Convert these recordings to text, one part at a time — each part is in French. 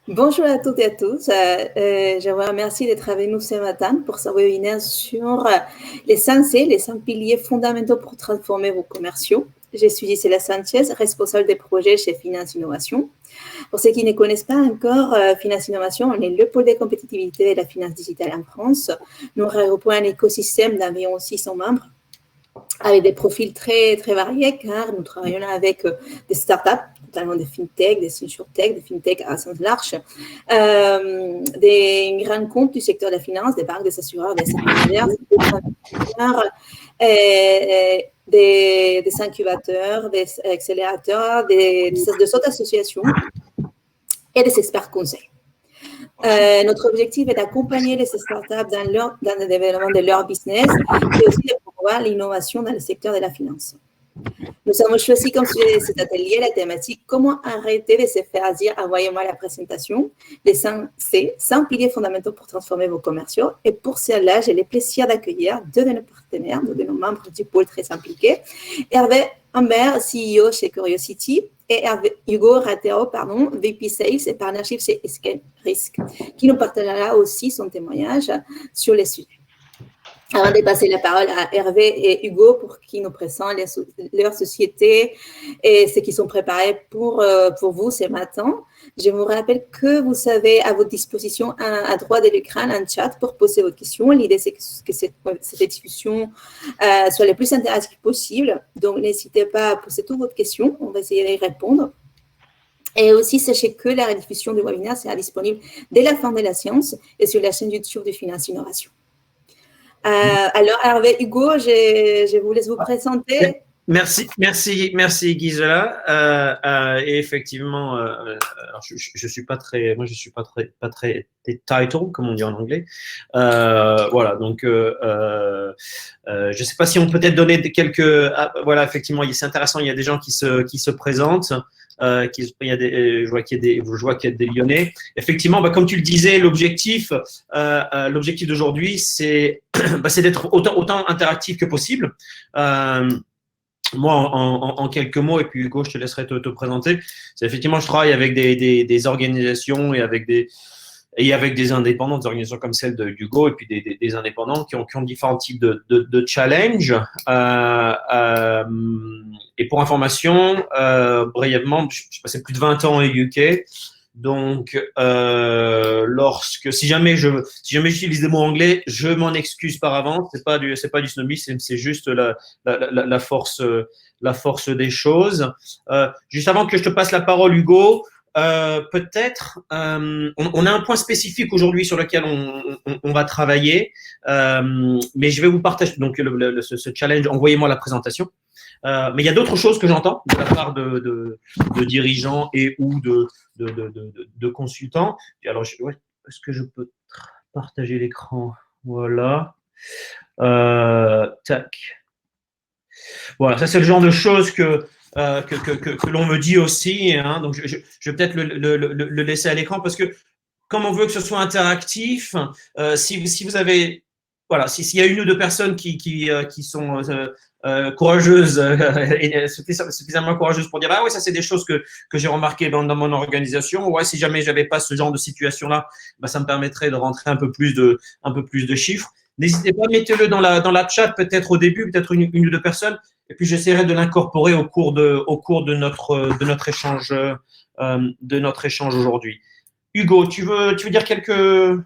Bonjour à toutes et à tous. Je vous remercie d'être avec nous ce matin pour ce webinaire sur les 5 C, les 5 piliers fondamentaux pour transformer vos commerciaux. Je suis Gisela Sanchez, responsable des projets chez Finance Innovation. Pour ceux qui ne connaissent pas encore Finance Innovation, on est le pôle de compétitivité de la finance digitale en France. Nous regroupons un écosystème d'environ 600 membres avec des profils très, très variés, car nous travaillons avec des startups, notamment des fintech, des insurtech, des fintech à sens large, des grands comptes du secteur de la finance, des banques, des assureurs, des intermédiaires, des investisseurs, des incubateurs, des accélérateurs, des autres associations et des experts conseils. Notre objectif est d'accompagner les startups dans le développement de leur business et aussi de promouvoir l'innovation dans le secteur de la finance. Nous avons choisi comme sujet de cet atelier la thématique « Comment arrêter de se faire dire « Envoyez-moi la présentation » les 5 C, 5 piliers fondamentaux pour transformer vos commerciaux. Et pour cela, j'ai le plaisir d'accueillir deux de nos partenaires, deux de nos membres du pôle très impliqués, Hervé Humbert, CEO chez Curiosity, et Hugo Ratero, VP Sales et Partnership chez Scale Risk, qui nous partagera aussi son témoignage sur les sujets. Avant de passer la parole à Hervé et Hugo pour qu'ils nous présentent leur société et ce qu'ils sont préparés pour vous ce matin, je vous rappelle que vous avez à votre disposition à droite de l'écran un chat pour poser vos questions. L'idée, c'est que cette discussion soit la plus interactive possible. Donc, n'hésitez pas à poser toutes vos questions. On va essayer d'y répondre. Et aussi, sachez que la rediffusion du webinaire sera disponible dès la fin de la séance et sur la chaîne YouTube de Finance Innovation. Alors, Hervé, Hugo, je vous laisse vous présenter. Merci Gisela. Et effectivement, je suis pas très title comme on dit en anglais. Voilà, donc je sais pas si on peut peut-être donner quelques. Voilà, effectivement, c'est intéressant. Il y a des gens qui se présentent. Je vois qu'il y a des Lyonnais. Effectivement, comme tu le disais, l'objectif d'aujourd'hui, c'est d'être autant interactif que possible. Moi, en quelques mots, et puis Hugo, je te laisserai te présenter. C'est effectivement, je travaille avec des organisations et avec des indépendants, des organisations comme celle de Hugo, et puis des indépendants qui ont différents types de challenges. Et pour information, brièvement, j'ai passé plus de 20 ans au UK. Donc, si jamais j'utilise des mots anglais, je m'en excuse par avance. C'est pas du snobisme, c'est juste la force des choses. Juste avant que je te passe la parole, Hugo, peut-être, on a un point spécifique aujourd'hui sur lequel on va travailler, mais je vais vous partager donc ce challenge. Envoyez-moi la présentation. Mais il y a d'autres choses que j'entends de la part de dirigeants et ou de consultants. Et alors, est-ce que je peux partager l'écran? Voilà. Tac. Voilà, ça c'est le genre de choses que l'on me dit aussi. Hein, donc, je vais peut-être le laisser à l'écran parce que comme on veut que ce soit interactif, si vous avez, voilà, s'il y a une ou deux personnes qui sont courageuses et suffisamment courageuses pour dire ah oui, ça c'est des choses que j'ai remarquées dans mon organisation. Ouais, si jamais j'avais pas ce genre de situation là, ça me permettrait de rentrer un peu plus de chiffres. N'hésitez pas, mettez-le dans la chat peut-être au début, peut-être une ou deux personnes, et puis j'essaierai de l'incorporer au cours de notre échange aujourd'hui. Hugo, tu veux dire quelques…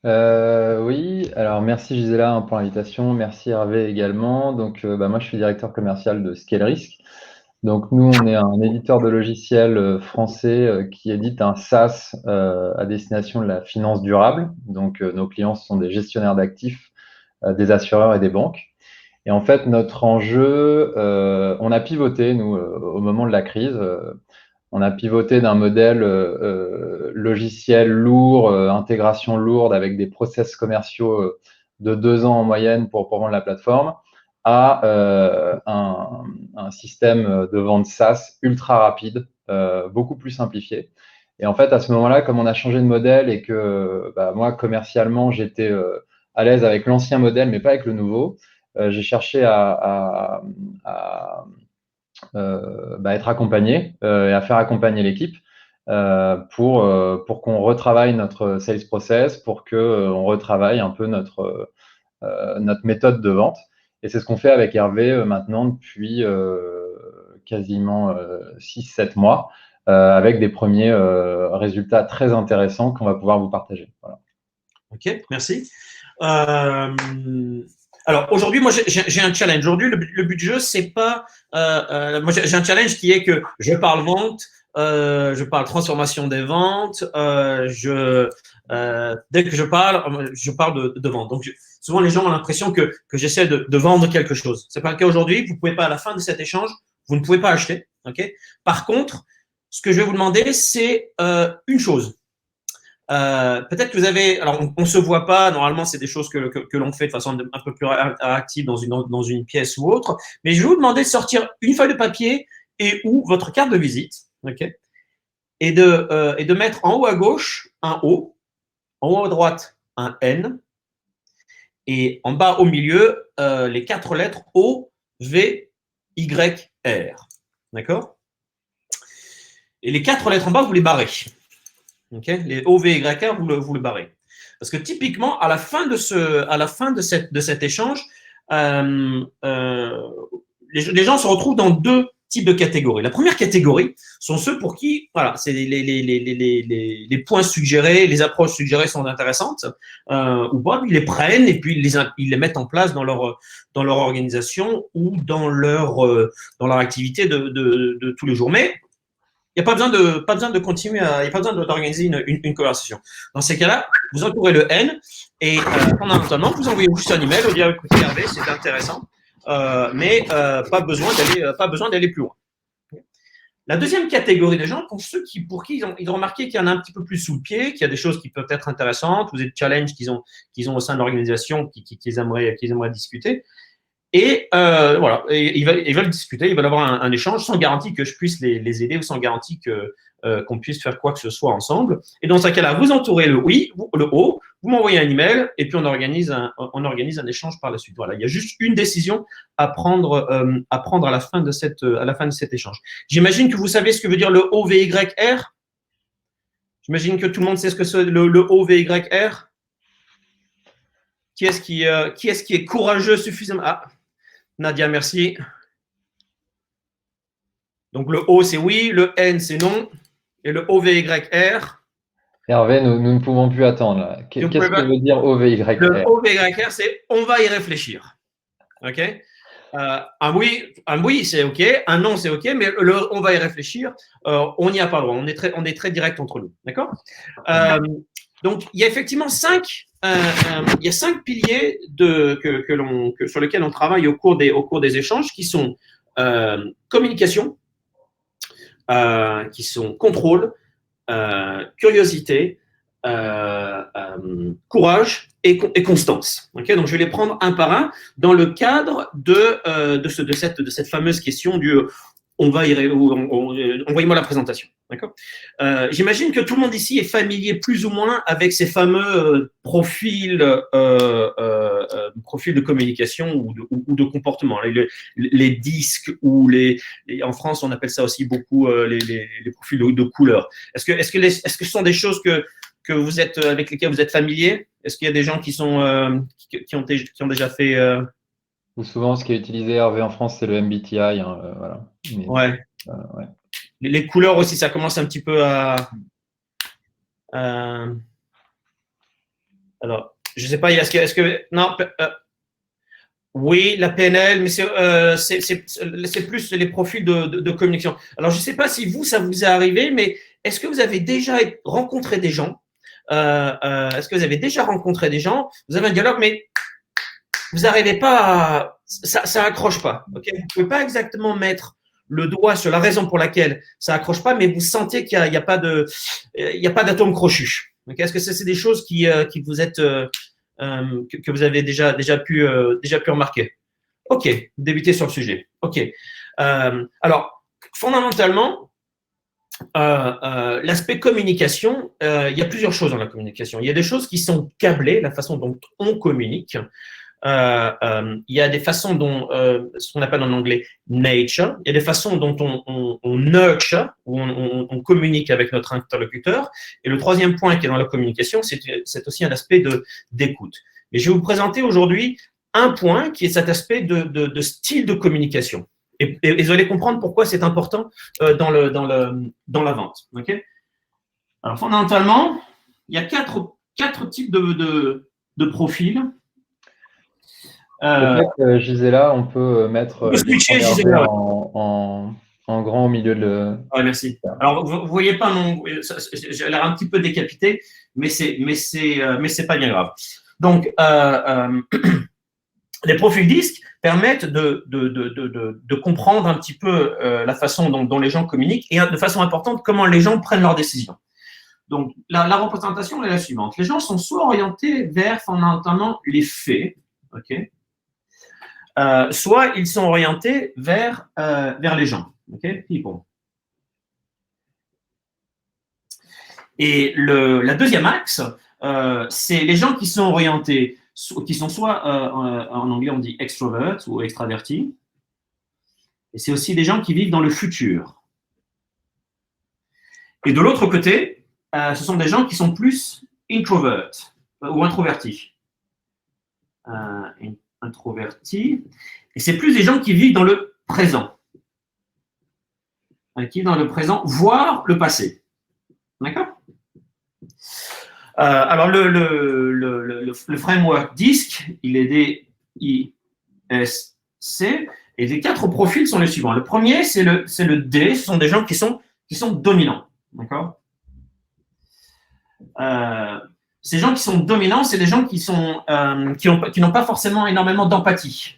Oui, alors merci Gisela pour l'invitation, merci Hervé également. Donc, moi je suis directeur commercial de Scale Risk. Donc nous, on est un éditeur de logiciels français qui édite un SaaS à destination de la finance durable. Donc nos clients sont des gestionnaires d'actifs, des assureurs et des banques. Et en fait, notre enjeu, on a pivoté, nous, au moment de la crise. On a pivoté d'un modèle logiciel lourd, intégration lourde avec des process commerciaux de 2 ans en moyenne pour vendre la plateforme à un système de vente SaaS ultra rapide, beaucoup plus simplifié. Et en fait, à ce moment-là, comme on a changé de modèle et que moi, commercialement, j'étais à l'aise avec l'ancien modèle, mais pas avec le nouveau, j'ai cherché à être accompagné et à faire accompagner l'équipe. pour qu'on retravaille notre sales process, pour qu'on retravaille un peu notre méthode de vente. Et c'est ce qu'on fait avec Hervé maintenant depuis quasiment 6-7 mois, avec des premiers résultats très intéressants qu'on va pouvoir vous partager. Voilà. Ok, merci. Alors aujourd'hui, moi j'ai un challenge. Aujourd'hui, le but du jeu, c'est pas. Moi j'ai un challenge qui est que je parle vente, je parle transformation des ventes. Dès que je parle de vente. Donc souvent les gens ont l'impression que j'essaie de vendre quelque chose. C'est pas le cas aujourd'hui. Vous pouvez pas à la fin de cet échange, vous ne pouvez pas acheter. Ok. Par contre, ce que je vais vous demander, c'est une chose. Peut-être que vous avez, alors on se voit pas, normalement c'est des choses que l'on fait de façon un peu plus active dans une pièce ou autre, mais je vais vous demander de sortir une feuille de papier et ou votre carte de visite, ok, et de mettre en haut à gauche un O, en haut à droite un N, et en bas au milieu les 4 lettres O, V, Y, R, d'accord? Et les 4 lettres en bas, vous les barrez. Okay, les O, V, Y, R, vous le barrez. Parce que typiquement, à la fin de cet échange, les gens se retrouvent dans 2 types de catégories. La première catégorie sont ceux pour qui, voilà, c'est les points suggérés, les approches suggérées sont intéressantes, ou pas, ils les prennent et puis ils les mettent en place dans leur organisation ou dans leur activité de tous les jours. Mais il n'y a pas besoin de continuer, il n'y a pas besoin d'organiser une conversation. Dans ces cas-là, vous entourez le N et fondamentalement, vous envoyez juste un email, vous dites écoutez Hervé, c'est intéressant, mais pas besoin d'aller plus loin. La deuxième catégorie de gens, pour ceux pour qui ils ont remarqué qu'il y en a un petit peu plus sous le pied, qu'il y a des choses qui peuvent être intéressantes, vous avez des challenges qu'ils ont au sein de l'organisation qu'ils aimeraient discuter. Et voilà, et ils veulent discuter, ils veulent avoir un échange sans garantie que je puisse les aider ou sans garantie qu'on puisse faire quoi que ce soit ensemble. Et dans ce cas-là, vous entourez le oui, le O, vous m'envoyez un email et puis on organise un échange par la suite. Voilà, il y a juste une décision à prendre à la fin de cet échange. J'imagine que vous savez ce que veut dire le O, V, Y, R. J'imagine que tout le monde sait ce que c'est le O, V, Y, R. Qui est-ce qui est courageux suffisamment? Ah, Nadia, merci. Donc, le O, c'est oui, le N, c'est non, et le OVYR. Hervé, nous ne pouvons plus attendre. Qu'est-ce que veut dire OVYR? Le OVYR, c'est on va y réfléchir. OK? Un oui, c'est OK. Un non, c'est OK, mais on va y réfléchir. On n'y a pas le droit. On est très direct entre nous. D'accord? Donc, il y a effectivement 5 piliers sur lesquels on travaille au cours des échanges qui sont communication, qui sont contrôle, curiosité, courage et constance. Okay, donc, je vais les prendre un par un dans le cadre de cette fameuse question du envoyez-moi la présentation. D'accord. J'imagine que tout le monde ici est familier plus ou moins avec ces fameux profils de communication ou de comportement. Les disques ou en France, on appelle ça aussi beaucoup les profils de couleurs. Est-ce que ce sont des choses avec lesquelles vous êtes familier? Est-ce qu'il y a des gens qui ont déjà fait Ou souvent, ce qui est utilisé, Hervé, en France, c'est le MBTI. Voilà. Mais, ouais. Ouais. Les couleurs aussi, ça commence un petit peu à… alors, je ne sais pas, est-ce que… Non, oui, la PNL, mais c'est plus les profils de communication. Alors, je ne sais pas si ça vous est arrivé, mais est-ce que vous avez déjà rencontré des gens Est-ce que vous avez déjà rencontré des gens? Vous avez un dialogue, mais vous n'arrivez pas ça accroche pas. Okay, vous ne pouvez pas exactement mettre le doigt sur la raison pour laquelle ça accroche pas, mais vous sentez qu'il n'y a pas d'atome crochu. Okay, est-ce que c'est des choses qui vous êtes que vous avez déjà pu remarquer? Ok, débuter sur le sujet. Ok. Alors, fondamentalement, l'aspect communication, il y a plusieurs choses dans la communication. Il y a des choses qui sont câblées, la façon dont on communique. il y a des façons dont, ce qu'on appelle en anglais nature, il y a des façons dont on nurture, où on communique avec notre interlocuteur. Et le troisième point qui est dans la communication, c'est aussi un aspect d'écoute. Et je vais vous présenter aujourd'hui un point qui est cet aspect de style de communication. Et vous allez comprendre pourquoi c'est important dans la vente. Okay? Alors, fondamentalement, il y a quatre types de profils. Peut-être, Gisela, on peut mettre switcher, Gisela, en grand au milieu de. Ouais, merci. Alors, vous voyez pas j'ai l'air un petit peu décapité, mais c'est pas bien grave. Donc, les profils disques permettent de comprendre un petit peu la façon dont les gens communiquent et de façon importante comment les gens prennent leurs décisions. Donc, la représentation est la suivante. Les gens sont soit orientés vers fondamentalement les faits, ok, soit ils sont orientés vers les gens, ok, people. Et la deuxième axe, c'est les gens qui sont orientés, qui sont soit, en anglais on dit extrovert ou extravertis, et c'est aussi des gens qui vivent dans le futur. Et de l'autre côté, ce sont des gens qui sont plus introverts ou introvertis. Introvertis. Et c'est plus des gens qui vivent dans le présent. Qui vivent dans le présent, voire le passé. D'accord ? Alors, le framework DISC, il est DISC, et les quatre profils sont les suivants. Le premier, c'est le D, ce sont des gens qui sont dominants. D'accord ? Ces gens qui sont dominants, c'est des gens qui n'ont pas forcément énormément d'empathie.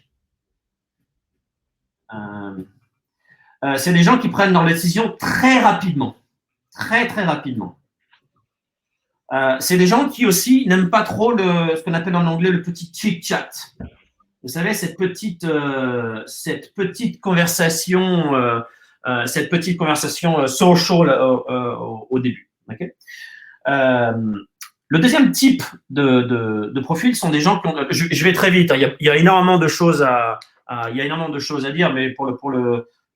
C'est des gens qui prennent leurs décisions très rapidement. Très, très rapidement. C'est des gens qui aussi n'aiment pas trop ce qu'on appelle en anglais le petit chit-chat. Vous savez, cette petite conversation social au début. Okay? Le deuxième type de profil sont des gens qui ont. Je vais très vite. Hein, il y a énormément de choses à dire, mais pour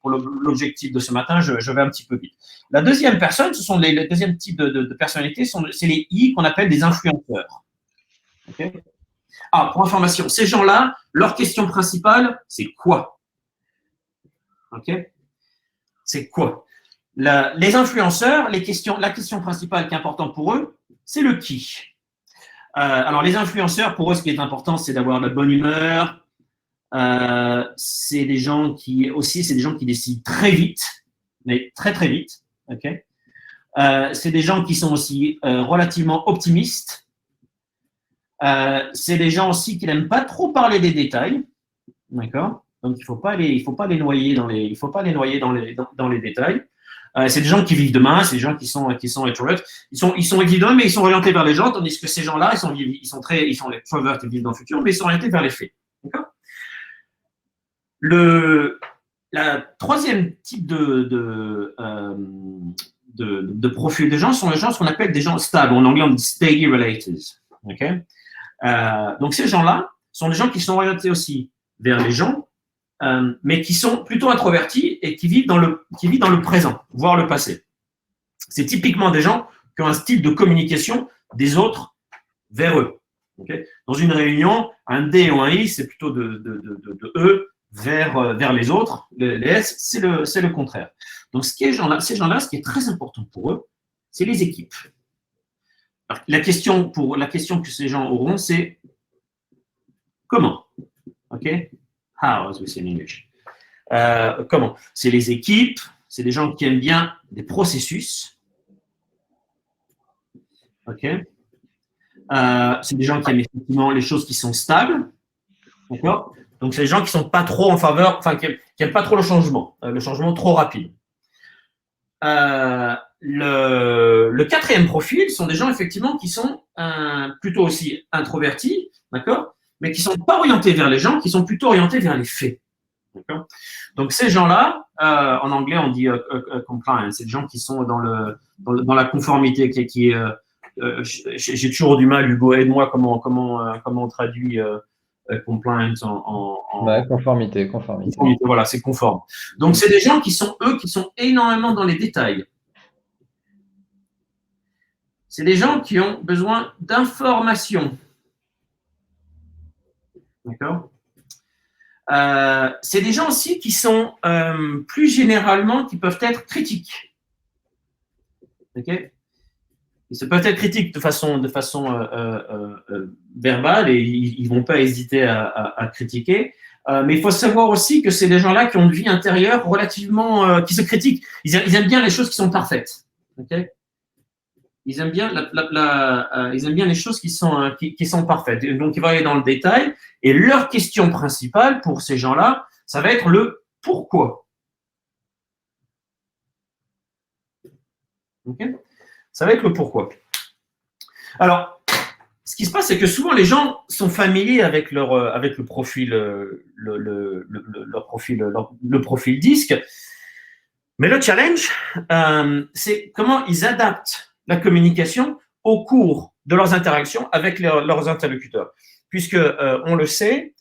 l'objectif de ce matin, je vais un petit peu vite. La deuxième personne, le deuxième type de personnalité, c'est les I qu'on appelle des influenceurs. Okay? Pour information, ces gens-là, leur question principale, c'est quoi? Okay? C'est quoi? Les influenceurs, la question principale qui est importante pour eux, c'est le qui. Alors, les influenceurs, pour eux, ce qui est important, c'est d'avoir de la bonne humeur. C'est des gens qui décident très vite, mais très, très vite. Okay? C'est des gens qui sont aussi relativement optimistes. C'est des gens aussi qui n'aiment pas trop parler des détails. D'accord? Donc, il faut pas les noyer dans les détails. C'est des gens qui vivent demain, c'est des gens qui sont introverts. Ils sont évidents, mais ils sont orientés vers les gens, tandis que ces gens-là, ils sont extroverts, ils vivent dans le futur, mais ils sont orientés vers les faits. D'accord? La troisième type de profil de gens sont les gens, ce qu'on appelle des gens stables. En anglais, on dit steady relators. Okay? Donc, ces gens-là sont des gens qui sont orientés aussi vers les gens, mais qui sont plutôt introvertis et qui vivent dans le présent, voire le passé. C'est typiquement des gens qui ont un style de communication des autres vers eux. Okay? Dans une réunion, un D ou un I, c'est plutôt de eux vers les autres. Les S, c'est le contraire. Donc, ces gens-là, ce qui est très important pour eux, c'est les équipes. Alors, la question que ces gens auront, c'est comment? OK? How, as we say in English. Comment? C'est les équipes, c'est des gens qui aiment bien des processus. OK? C'est des gens qui aiment effectivement les choses qui sont stables. D'accord? Donc, c'est des gens qui ne sont pas trop en faveur, enfin, qui n'aiment pas trop le changement trop rapide. Le quatrième profil sont des gens, effectivement, qui sont plutôt aussi introvertis, d'accord? Mais qui ne sont pas orientés vers les gens, qui sont plutôt orientés vers les faits. D'accord? Donc, ces gens-là, en anglais, on dit compliance. C'est des gens qui sont dans la conformité, j'ai toujours du mal, Hugo, aide-moi, comment on traduit compliant Ouais, conformité. conformité. Voilà, c'est conforme. Donc, c'est des gens qui sont énormément dans les détails. C'est des gens qui ont besoin d'informations. D'accord? C'est des gens aussi qui sont plus généralement, qui peuvent être critiques. Ok? Ils peuvent être critiques de façon verbale et ils ne vont pas hésiter à critiquer. Mais il faut savoir aussi que c'est des gens-là qui ont une vie intérieure relativement, qui se critiquent. Ils aiment bien les choses qui sont parfaites. Okay? Ils aiment bien ils aiment bien les choses qui sont parfaites. Et donc, ils vont aller dans le détail. Et leur question principale pour ces gens-là, ça va être le pourquoi. Okay? Ça va être le pourquoi. Alors, ce qui se passe, c'est que souvent les gens sont familiers avec le profil, le profil disque. Mais le challenge, c'est comment ils adaptent la communication au cours de leurs interactions avec leurs interlocuteurs. Puisque, on le sait,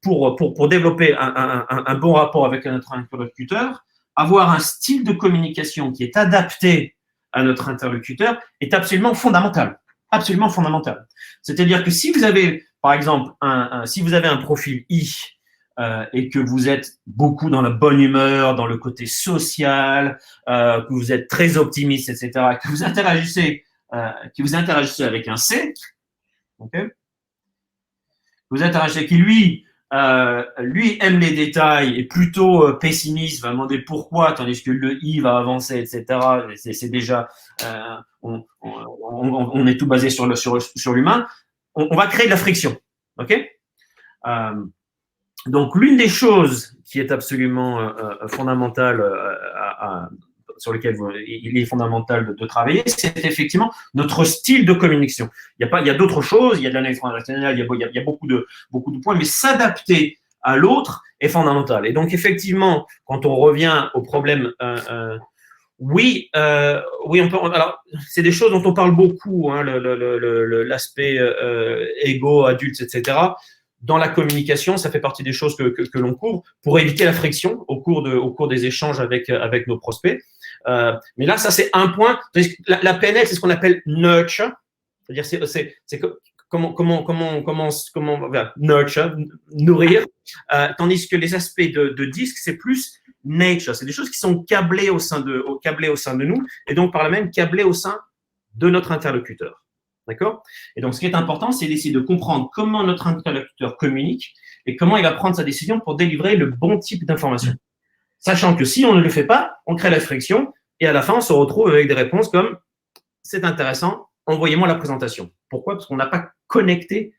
pour développer un bon rapport avec notre interlocuteur, avoir un style de communication qui est adapté à notre interlocuteur est absolument fondamental. Absolument fondamental. C'est-à-dire que si vous avez, par exemple, si vous avez un profil I et que vous êtes beaucoup dans la bonne humeur, dans le côté social, que vous êtes très optimiste, etc., que vous interagissez avec un C, okay, vous interagissez qui lui aime les détails et plutôt pessimiste, va demander pourquoi, tandis que le I va avancer, etc. C'est déjà, on est tout basé sur l'humain. On va créer de la friction, ok? Donc l'une des choses qui est absolument fondamentale sur lequel il est fondamental de travailler, c'est effectivement notre style de communication. Il y a d'autres choses, il y a de l'analyse transactionnelle, il y a beaucoup de points, mais s'adapter à l'autre est fondamental. Et donc, effectivement, quand on revient au problème, oui, on peut. Alors, c'est des choses dont on parle beaucoup, hein, l'aspect égo, adulte, etc. Dans la communication, ça fait partie des choses que l'on couvre pour éviter la friction au cours des échanges avec nos prospects. Mais là, ça, c'est un point. La PNL, c'est ce qu'on appelle nurture. C'est-à-dire, c'est comment nurture, nourrir. Tandis que les aspects de disque, c'est plus nature. C'est des choses qui sont câblées au sein de nous et donc par là même câblées au sein de notre interlocuteur. D'accord? Et donc, ce qui est important, c'est d'essayer de comprendre comment notre interlocuteur communique et comment il va prendre sa décision pour délivrer le bon type d'information. Sachant que si on ne le fait pas, on crée la friction et à la fin, on se retrouve avec des réponses comme « c'est intéressant, envoyez-moi la présentation ». Pourquoi? Parce qu'on n'a pas connecté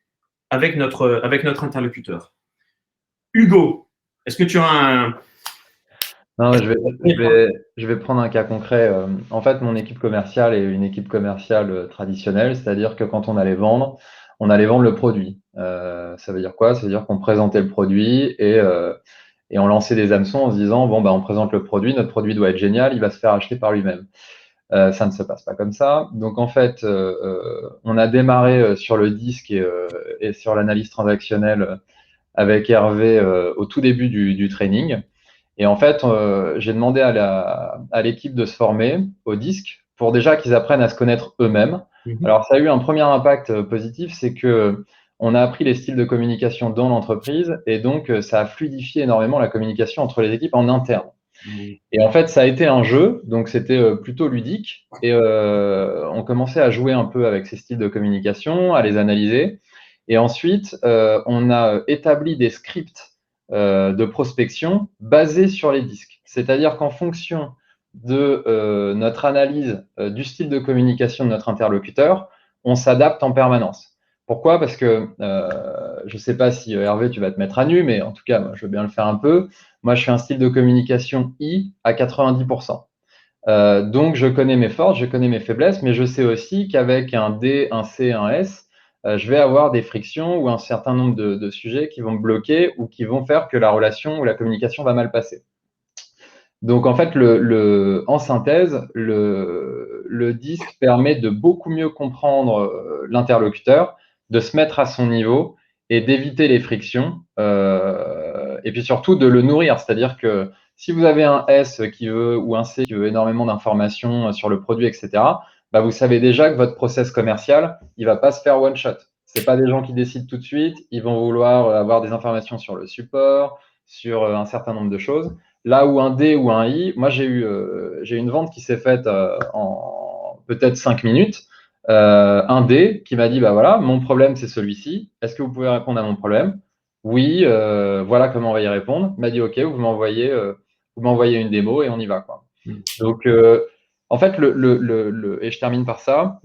avec notre interlocuteur. Hugo, est-ce que tu as un… Non, je vais prendre un cas concret. En fait, mon équipe commerciale est une équipe commerciale traditionnelle, c'est-à-dire que quand on allait vendre le produit. Ça veut dire quoi? Ça veut dire qu'on présentait le produit et on lançait des hameçons en se disant, bon, bah, on présente le produit, notre produit doit être génial, il va se faire acheter par lui-même. Ça ne se passe pas comme ça. Donc, en fait, on a démarré sur le disque et sur l'analyse transactionnelle avec Hervé au tout début du training. Et en fait, j'ai demandé à l'équipe de se former au disque pour déjà qu'ils apprennent à se connaître eux-mêmes. Alors, ça a eu un premier impact positif, c'est que on a appris les styles de communication dans l'entreprise et donc ça a fluidifié énormément la communication entre les équipes en interne. Et en fait, ça a été un jeu, donc c'était plutôt ludique et on commençait à jouer un peu avec ces styles de communication, à les analyser. Et ensuite, on a établi des scripts de prospection basés sur les disques. C'est-à-dire qu'en fonction de notre analyse du style de communication de notre interlocuteur, on s'adapte en permanence. Pourquoi? Parce que je ne sais pas si Hervé, tu vas te mettre à nu, mais en tout cas, moi, je veux bien le faire un peu. Moi, je fais un style de communication I à 90%. Donc, je connais mes forces, je connais mes faiblesses, mais je sais aussi qu'avec un D, un C, un S, je vais avoir des frictions ou un certain nombre de sujets qui vont me bloquer ou qui vont faire que la relation ou la communication va mal passer. Donc, en fait, en synthèse, le disque permet de beaucoup mieux comprendre l'interlocuteur, de se mettre à son niveau et d'éviter les frictions, et puis surtout de le nourrir. C'est-à-dire que si vous avez un S qui veut ou un C qui veut énormément d'informations sur le produit, etc., bah vous savez déjà que votre process commercial, il va pas se faire one shot. C'est pas des gens qui décident tout de suite. Ils vont vouloir avoir des informations sur le support, sur un certain nombre de choses. Là où un D ou un I, moi j'ai eu une vente qui s'est faite en peut-être 5 minutes. Un D qui m'a dit, bah voilà, mon problème c'est celui-ci. Est-ce que vous pouvez répondre à mon problème? Oui, voilà comment on va y répondre. Il m'a dit, ok, vous m'envoyez une démo et on y va, quoi. Donc, en fait, et je termine par ça,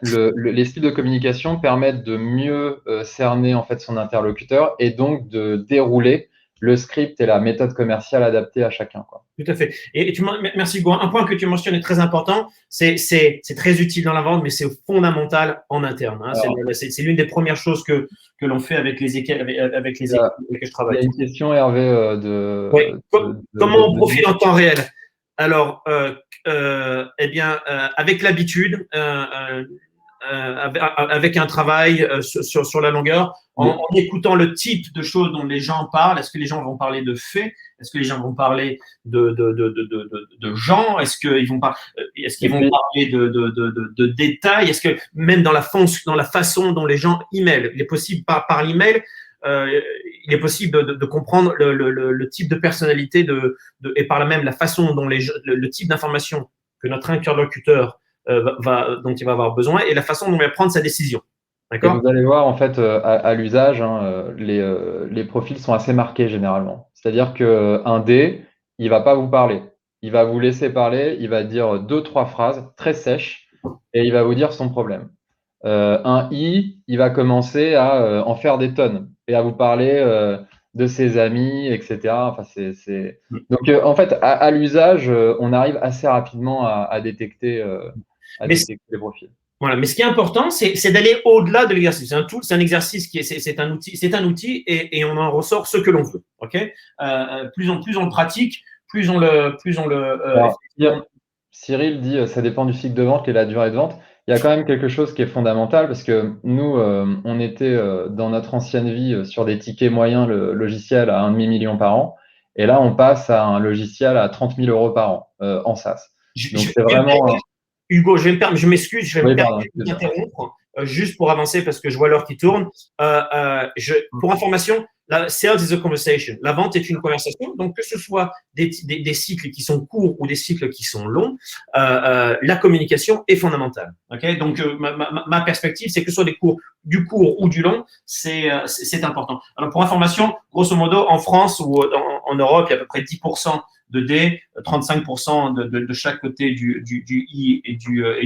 les styles de communication permettent de mieux cerner en fait son interlocuteur et donc de dérouler le script et la méthode commerciale adaptée à chacun, quoi. Tout à fait. Et merci Hugo. Un point que tu mentionnes est très important. C'est très utile dans la vente, mais c'est fondamental en interne. Hein. C'est l'une des premières choses que l'on fait avec les équipes avec lesquelles je travaille. Il y a une question, Hervé, comment on profite en temps réel? Alors, eh bien, avec l'habitude, avec un travail sur la longueur, en écoutant le type de choses dont les gens parlent. Est-ce que les gens vont parler de faits? Est-ce que les gens vont parler de gens? Est-ce qu'ils vont parler de détails? Est-ce que même dans la façon dont les gens emailent, il est possible par l'email, il est possible de comprendre le type de personnalité et par là même la façon dont le type d'information que notre interlocuteur dont il va avoir besoin et la façon dont il va prendre sa décision. D'accord ? Vous allez voir, en fait, à l'usage, hein, les profils sont assez marqués généralement. C'est-à-dire qu'un D, il va pas vous parler. Il va vous laisser parler, il va dire 2-3 phrases très sèches et il va vous dire son problème. Un I, il va commencer à en faire des tonnes et à vous parler de ses amis, etc. Enfin, Donc, en fait, à l'usage, on arrive assez rapidement à détecter les profils. Voilà, mais ce qui est important, c'est d'aller au-delà de l'exercice. C'est un exercice c'est un outil et on en ressort ce que l'on veut. Ok, plus on le pratique, plus on le. Alors, Cyril dit ça dépend du cycle de vente et la durée de vente. Il y a quand même quelque chose qui est fondamental parce que nous, on était dans notre ancienne vie sur des tickets moyens le logiciel à 1,5 million par an. Et là, on passe à un logiciel à 30 000 euros par an en SaaS. Donc, c'est vraiment. Hugo, je m'excuse, je vais me permettre de t'interrompre juste pour avancer parce que je vois l'heure qui tourne. Pour information, sales is a conversation. La vente est une conversation. Donc, que ce soit des cycles qui sont courts ou des cycles qui sont longs, la communication est fondamentale. Okay, donc, ma perspective, c'est que ce soit du court ou du long, c'est important. Alors, pour information, grosso modo, en France ou en Europe, il y a à peu près 10% de D, 35% de chaque côté du I et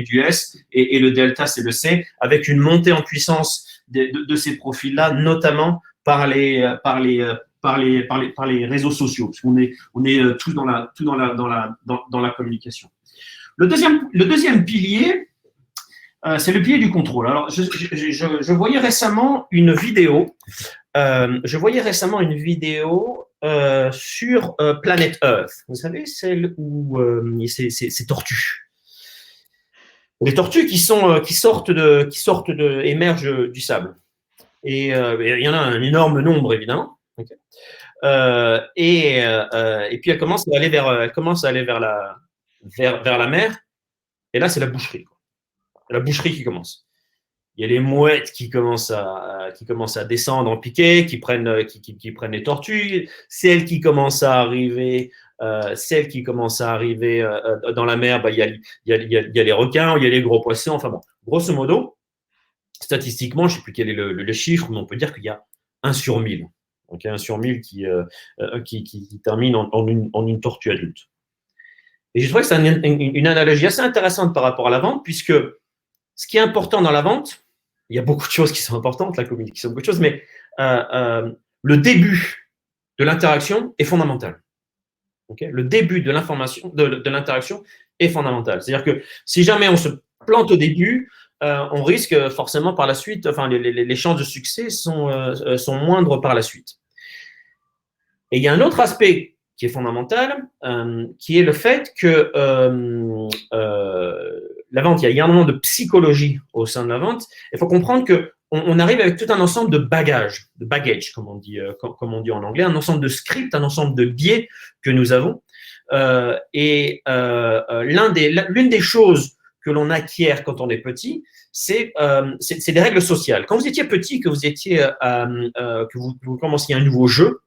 du S, et le delta, c'est le C, avec une montée en puissance de ces profils-là, notamment par les réseaux sociaux, parce qu'on est tous dans la communication. Le deuxième pilier, c'est le pilier du contrôle. Alors, je voyais récemment une vidéo. Sur Planet Earth. Vous savez, celle où ces tortues. Les tortues qui émergent du sable. Et il y en a un énorme nombre, évidemment. Okay. Et puis elle commence à aller vers la mer. Et là, c'est la boucherie. La boucherie qui commence. Il y a les mouettes qui commencent à descendre en piqué, qui prennent les tortues. Celles qui commencent à arriver dans la mer, il y a les requins, il y a les gros poissons. Enfin bon, grosso modo, statistiquement, je ne sais plus quel est le chiffre, mais on peut dire qu'il y a 1 sur 1000. Donc, 1 sur 1000 qui termine en une tortue adulte. Et je trouve que c'est une analogie assez intéressante par rapport à la vente, puisque ce qui est important dans la vente, il y a beaucoup de choses qui sont importantes, la communication, beaucoup de choses, mais le début de l'interaction est fondamental. Okay, le début de l'information, de l'interaction est fondamental. C'est-à-dire que si jamais on se plante au début, on risque forcément par la suite, enfin les chances de succès sont moindres par la suite. Et il y a un autre aspect qui est fondamental, qui est le fait que la vente, il y a énormément de psychologie au sein de la vente. Il faut comprendre que on arrive avec tout un ensemble de bagages, de baggage, comme on dit en anglais, un ensemble de scripts, un ensemble de biais que nous avons. L'une des choses que l'on acquiert quand on est petit, c'est des règles sociales. Quand vous étiez petit, que vous commenciez un nouveau jeu,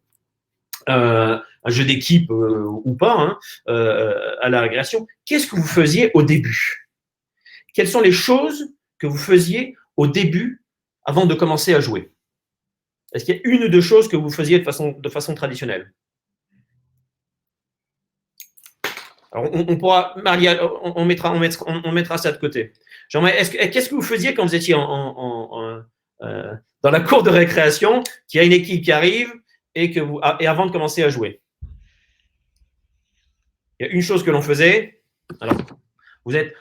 un jeu d'équipe ou pas, à la récréation, qu'est-ce que vous faisiez au début? Quelles sont les choses que vous faisiez au début avant de commencer à jouer? Est-ce qu'il y a une ou deux choses que vous faisiez de façon traditionnelle? Alors, on pourra, Maria, on mettra ça de côté. Qu'est-ce que vous faisiez quand vous étiez dans la cour de récréation, qu'il y a une équipe qui arrive et avant de commencer à jouer? Il y a une chose que l'on faisait. Alors,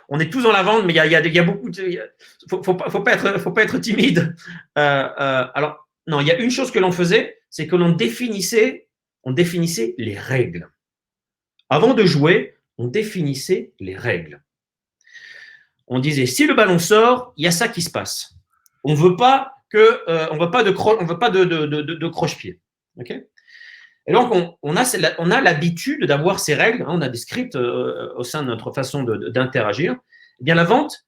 on est tous dans la vente, mais il y a beaucoup de. Faut pas être timide. Alors, non, il y a une chose que l'on faisait, c'est que l'on définissait les règles. Avant de jouer, on définissait les règles. On disait, si le ballon sort, il y a ça qui se passe. On ne veut pas de croche-pied. Okay? Et donc, on a l'habitude d'avoir ces règles, on a des scripts au sein de notre façon d'interagir. Eh bien, la vente,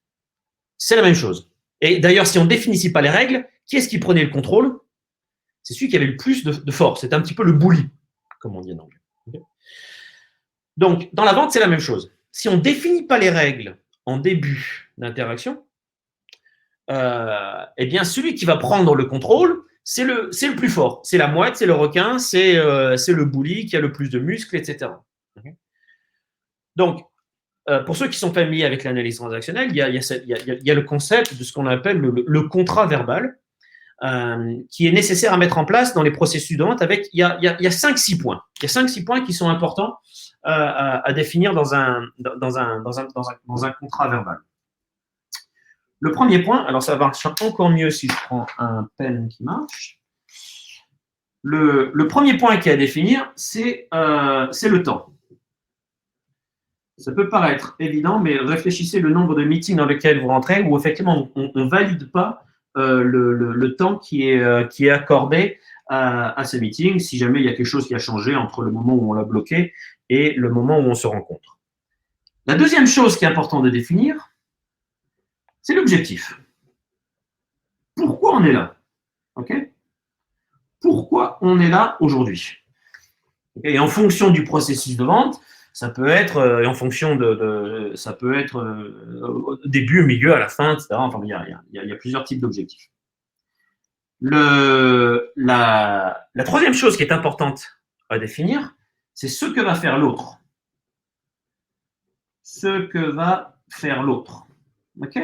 c'est la même chose. Et d'ailleurs, si on ne définissait pas les règles, qui est-ce qui prenait le contrôle? C'est celui qui avait le plus de force. C'est un petit peu le bully, comme on dit en anglais. Okay? Donc, dans la vente, c'est la même chose. Si on ne définit pas les règles en début d'interaction, eh bien, celui qui va prendre le contrôle, c'est le plus fort. C'est la mouette, c'est le requin, c'est le bully qui a le plus de muscles, etc. Okay? Donc, pour ceux qui sont familiers avec l'analyse transactionnelle, il y a le concept de ce qu'on appelle le contrat verbal, qui est nécessaire à mettre en place dans les processus de vente. Il y a 5-6 points. Il y a 5-6 points qui sont importants à définir dans un contrat verbal. Le premier point, alors ça marche encore mieux si je prends un pen qui marche. Le premier point qui est à définir, c'est le temps. Ça peut paraître évident, mais réfléchissez le nombre de meetings dans lesquels vous rentrez où effectivement on ne valide pas le temps qui est accordé à ce meeting, si jamais il y a quelque chose qui a changé entre le moment où on l'a bloqué et le moment où on se rencontre. La deuxième chose qui est importante de définir, c'est l'objectif. Pourquoi on est là? Okay? Pourquoi on est là aujourd'hui? Et en fonction du processus de vente, ça peut être en fonction ça peut être au début, au milieu, à la fin, etc. Enfin, il y a plusieurs types d'objectifs. La troisième chose qui est importante à définir, c'est ce que va faire l'autre. Ce que va faire l'autre. OK?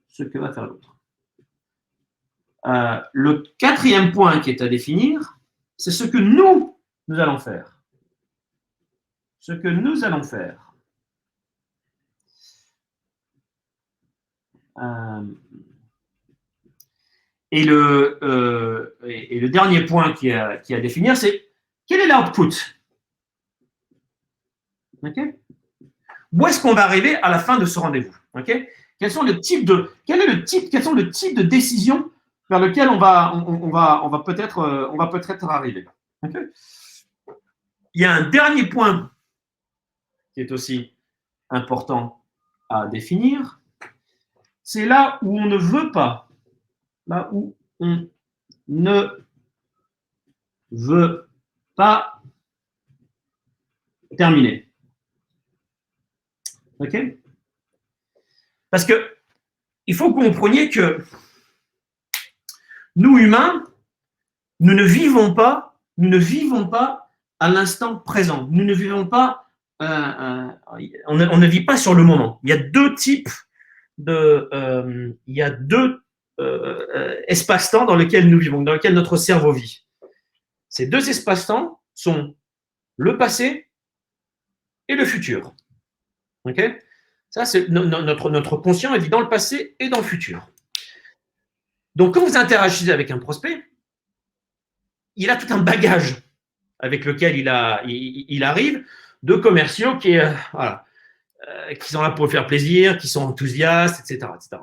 Ce que va faire l'autre. Le quatrième point qui est à définir, c'est ce que nous allons faire. Ce que nous allons faire. Et le dernier point qui est à définir, c'est quel est l'output? Okay? Où est-ce qu'on va arriver à la fin de ce rendez-vous? Okay? Quels sont le type de décision vers lequel on va peut-être arriver? Okay? Il y a un dernier point qui est aussi important à définir, c'est là où on ne veut pas, là où on ne veut pas terminer. OK? Parce que il faut que vous compreniez que nous, humains, nous ne vivons pas à l'instant présent. Nous ne vivons pas on ne vit pas sur le moment. Il y a deux types espace-temps dans lesquels nous vivons, dans lesquels notre cerveau vit. Ces deux espaces-temps sont le passé et le futur. Okay? Ça, c'est notre conscient est dans le passé et dans le futur. Donc, quand vous interagissez avec un prospect, il a tout un bagage avec lequel il arrive, de commerciaux qui sont là pour faire plaisir, qui sont enthousiastes, etc., etc.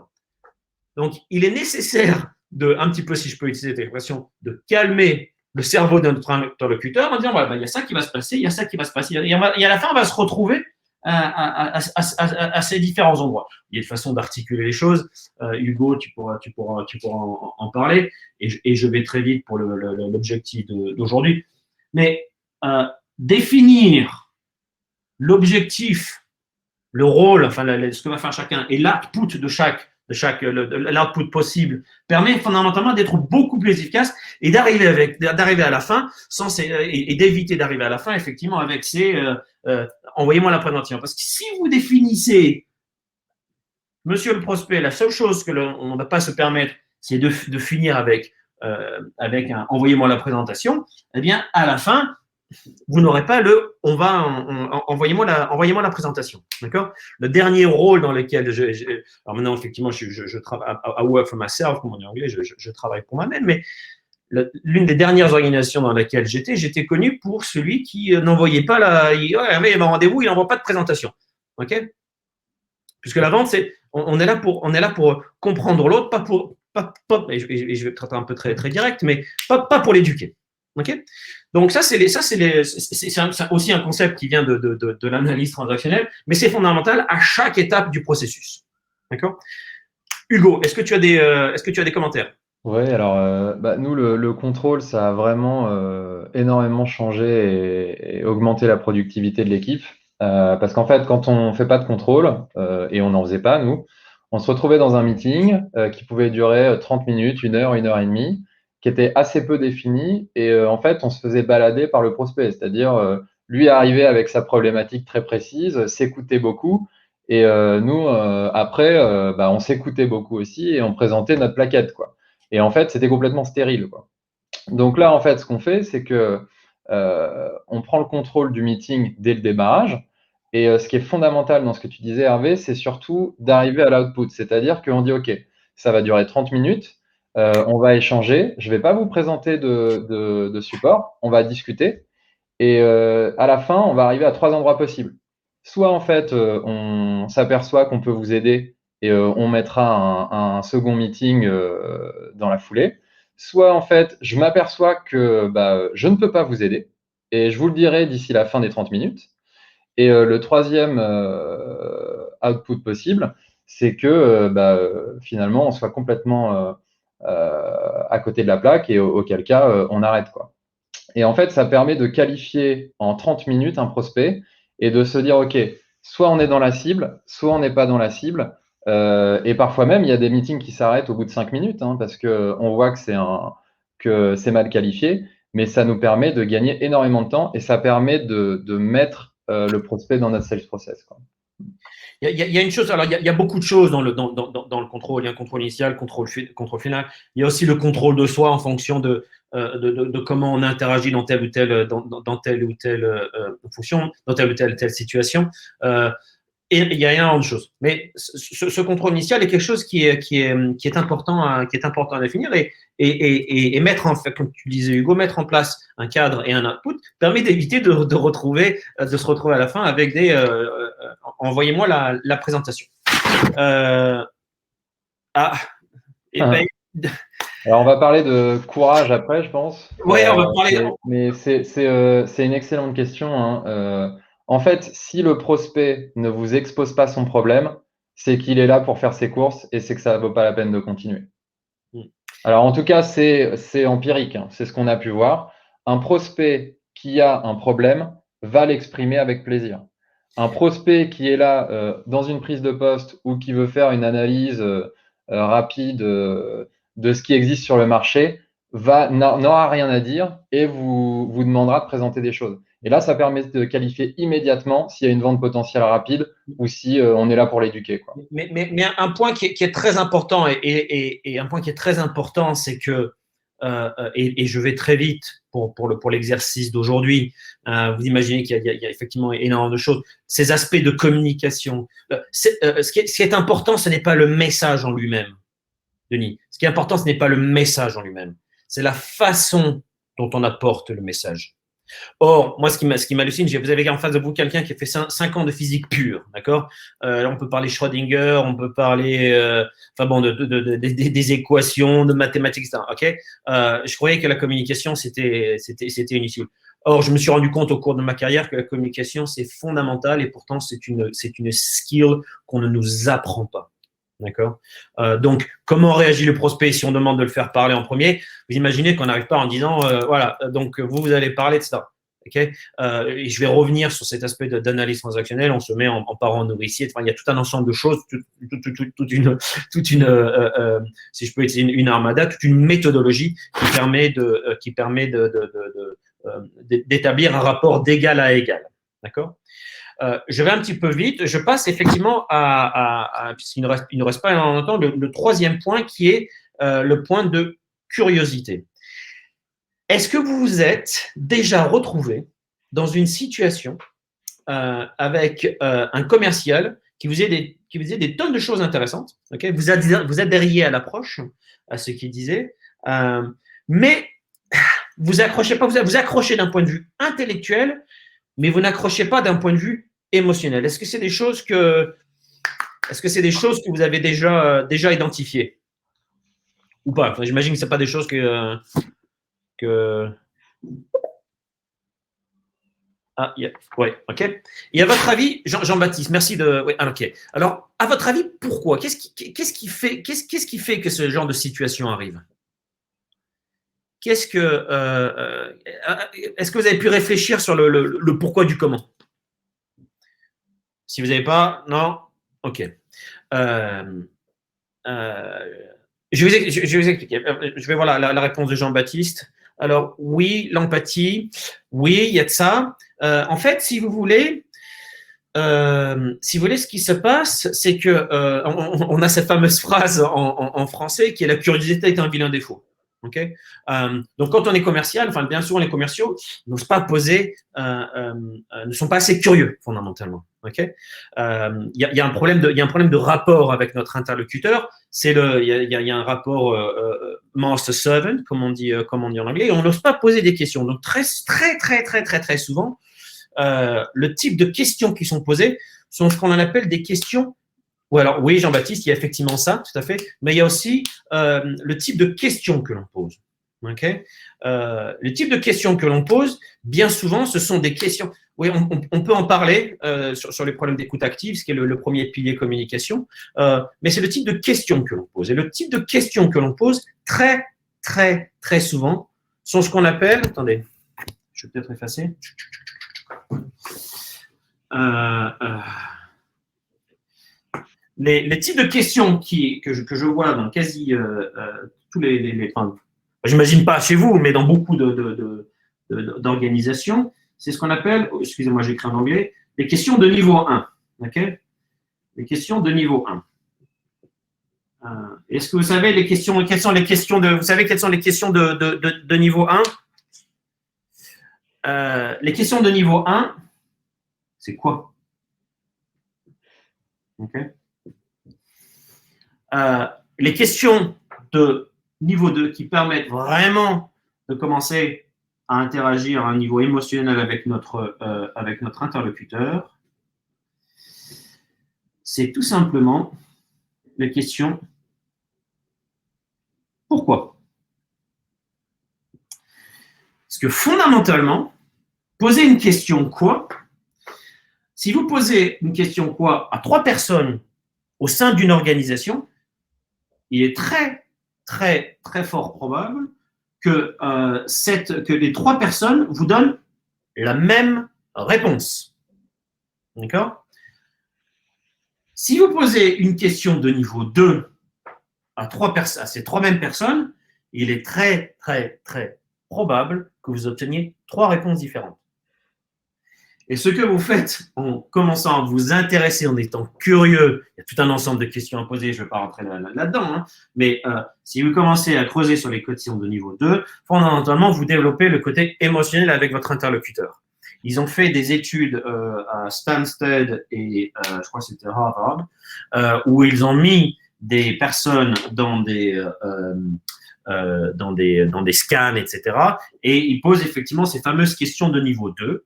Donc, il est nécessaire de, un petit peu, si je peux utiliser cette expression, de calmer le cerveau de notre interlocuteur en disant, voilà, ben, il y a ça qui va se passer, il y a ça qui va se passer. Et à la fin, on va se retrouver à ces différents endroits. Il y a une façon d'articuler les choses. Hugo, tu pourras en parler. Et je vais très vite pour l'objectif d'aujourd'hui. Mais définir l'objectif, le rôle, enfin ce que va faire chacun et l'output l'output possible permet fondamentalement d'être beaucoup plus efficace et d'arriver à la fin et d'éviter d'arriver à la fin effectivement avec ces envoyez-moi la présentation. Parce que si vous définissez, monsieur le prospect, la seule chose que on ne va pas se permettre, c'est de finir avec un envoyez-moi la présentation, eh bien à la fin vous n'aurez pas envoyez-moi la présentation, d'accord. Le dernier rôle dans lequel alors maintenant effectivement je travaille I work for myself, comme on dit en anglais, je travaille pour moi-même, mais l'une des dernières organisations dans laquelle j'étais connu pour celui qui n'envoyait pas il avait un rendez-vous, il n'envoie pas de présentation, ok. Puisque la vente, on est là pour comprendre l'autre, et je vais peut-être un peu très très direct, mais pas pour l'éduquer. Okay. Donc ça c'est aussi un concept qui vient de l'analyse transactionnelle, mais c'est fondamental à chaque étape du processus. D'accord. Hugo, est-ce que tu as des commentaires? Oui, alors nous le contrôle, ça a vraiment énormément changé et augmenté la productivité de l'équipe. Parce qu'en fait, quand on fait pas de contrôle, et on n'en faisait pas, nous, on se retrouvait dans un meeting qui pouvait durer 30 minutes, 1 heure et demie, qui était assez peu défini. Et en fait, on se faisait balader par le prospect, c'est-à-dire lui arrivait avec sa problématique très précise, s'écoutait beaucoup. Et nous, après, on s'écoutait beaucoup aussi et on présentait notre plaquette, quoi. Et en fait, c'était complètement stérile, quoi. Donc là, en fait, ce qu'on fait, c'est que on prend le contrôle du meeting dès le démarrage. Et ce qui est fondamental dans ce que tu disais, Hervé, c'est surtout d'arriver à l'output. C'est-à-dire qu'on dit, OK, ça va durer 30 minutes, on va échanger, je ne vais pas vous présenter de support, on va discuter. Et à la fin, on va arriver à 3 endroits possibles. Soit, en fait, on s'aperçoit qu'on peut vous aider et on mettra un second meeting dans la foulée. Soit, en fait, je m'aperçois que je ne peux pas vous aider et je vous le dirai d'ici la fin des 30 minutes. Et le troisième output possible, c'est que finalement, on soit complètement à côté de la plaque et auquel cas, on arrête, quoi. Et en fait, ça permet de qualifier en 30 minutes un prospect et de se dire, OK, soit on est dans la cible, soit on n'est pas dans la cible. Et parfois même, il y a des meetings qui s'arrêtent au bout de 5 minutes parce qu'on voit que c'est mal qualifié, mais ça nous permet de gagner énormément de temps et ça permet de mettre le prospect dans notre sales process, quoi. Il y a une chose, alors il y a beaucoup de choses dans le contrôle. Il y a un contrôle initial, contrôle final. Il y a aussi le contrôle de soi en fonction de comment on interagit dans telle ou telle fonction, dans telle ou telle situation. Et il y a énormément de choses. Mais ce contrôle initial est quelque chose qui est important à définir et mettre en fait, comme tu disais Hugo, mettre en place un cadre et un output permet d'éviter de se retrouver à la fin avec envoyez-moi la présentation. Alors on va parler de courage après, je pense. Oui, on va parler. Mais c'est une excellente question, hein. En fait, si le prospect ne vous expose pas son problème, c'est qu'il est là pour faire ses courses et c'est que ça ne vaut pas la peine de continuer. Alors, en tout cas, c'est empirique, hein. C'est ce qu'on a pu voir. Un prospect qui a un problème va l'exprimer avec plaisir. Un prospect qui est là dans une prise de poste ou qui veut faire une analyse rapide de ce qui existe sur le marché n'aura rien à dire et vous demandera de présenter des choses. Et là, ça permet de qualifier immédiatement s'il y a une vente potentielle rapide ou si on est là pour l'éduquer, quoi. Mais un point qui est très important et un point qui est très important, c'est que et je vais très vite pour l'exercice d'aujourd'hui. Vous imaginez qu'il y a effectivement énormément de choses. Ces aspects de communication. Ce qui est important, ce n'est pas le message en lui-même, Denis. Ce qui est important, ce n'est pas le message en lui-même. C'est la façon dont on apporte le message. Or, moi, ce qui m'hallucine, vous avez en face de vous quelqu'un qui a fait 5 ans de physique pure, d'accord? Là, on peut parler Schrödinger, on peut parler, enfin bon, des équations, de mathématiques, etc. Ok? Je croyais que la communication c'était inutile. Or, je me suis rendu compte au cours de ma carrière que la communication c'est fondamental et pourtant c'est une skill qu'on ne nous apprend pas. D'accord. Donc, comment réagit le prospect si on demande de le faire parler en premier? Vous imaginez qu'on n'arrive pas en disant, voilà, donc vous allez parler de ça. Okay, et je vais revenir sur cet aspect d'analyse transactionnelle. On se met en parent nourricier. Enfin, il y a tout un ensemble de choses, toute une si je peux utiliser une armada, toute une méthodologie qui permet d'établir un rapport d'égal à égal. D'accord. Je vais un petit peu vite. Je passe effectivement puisqu'il ne reste pas énormément de temps, le troisième point qui est le point de curiosité. Est-ce que vous vous êtes déjà retrouvé dans une situation avec un commercial qui vous disait des tonnes de choses intéressantes, okay? Vous adhériez à l'approche, à ce qu'il disait, mais vous accrochez pas, vous accrochez d'un point de vue intellectuel, mais vous n'accrochez pas d'un point de vue émotionnel. Est-ce que c'est des choses que vous avez déjà identifiées ou pas? Enfin, j'imagine que c'est pas des choses que ouais, ok. Et à votre avis, Jean-Baptiste, merci de. Ouais, ok. Alors, à votre avis, pourquoi? Qu'est-ce qui fait que ce genre de situation arrive? Est-ce que vous avez pu réfléchir sur le pourquoi du comment? Si vous n'avez pas, non? Ok. Je vais vous expliquer. Je vais voir la réponse de Jean-Baptiste. Alors, oui, l'empathie, oui, il y a de ça. En fait, si vous voulez, ce qui se passe, c'est que on a cette fameuse phrase en français qui est « la curiosité est un vilain défaut ». Okay. Donc, quand on est commercial, enfin, bien souvent, les commerciaux n'osent pas poser, ne sont pas assez curieux, fondamentalement. Okay. Y a un problème de rapport avec notre interlocuteur. Il y a un rapport master-servant, comme on dit en anglais, et on n'ose pas poser des questions. Donc, très souvent, le type de questions qui sont posées sont ce qu'on appelle des questions. Ou alors, oui, Jean-Baptiste, il y a effectivement ça, tout à fait, mais il y a aussi le type de questions que l'on pose. Okay. Le type de questions que l'on pose, bien souvent, ce sont des questions. Oui, on peut en parler sur les problèmes d'écoute active, ce qui est le premier pilier communication, mais c'est le type de questions que l'on pose. Et le type de questions que l'on pose, très souvent, sont ce qu'on appelle. Attendez, je vais peut-être effacer. Les types de questions que je vois dans quasi tous enfin, j'imagine pas chez vous, mais dans beaucoup d'organisations, c'est ce qu'on appelle, excusez-moi, j'écris en anglais, les questions de niveau 1. Okay. Les questions de niveau 1. Est-ce que vous savez quelles sont les questions de niveau 1? Les questions de niveau 1, c'est quoi? Okay. Les questions de niveau 2 qui permettent vraiment de commencer à interagir à un niveau émotionnel avec notre interlocuteur, c'est tout simplement les questions pourquoi? Parce que fondamentalement, poser une question quoi, si vous posez une question quoi à 3 personnes au sein d'une organisation, il est très fort probable que les 3 personnes vous donnent la même réponse. D'accord? Si vous posez une question de niveau 2 à ces 3 mêmes personnes, il est très probable que vous obteniez 3 réponses différentes. Et ce que vous faites en commençant à vous intéresser, en étant curieux, il y a tout un ensemble de questions à poser, je ne vais pas rentrer là-dedans, hein, mais si vous commencez à creuser sur les questions de niveau 2, fondamentalement, vous développez le côté émotionnel avec votre interlocuteur. Ils ont fait des études à Stanford et je crois que c'était Harvard, où ils ont mis des personnes dans des scans, etc. Et il pose effectivement ces fameuses questions de niveau 2.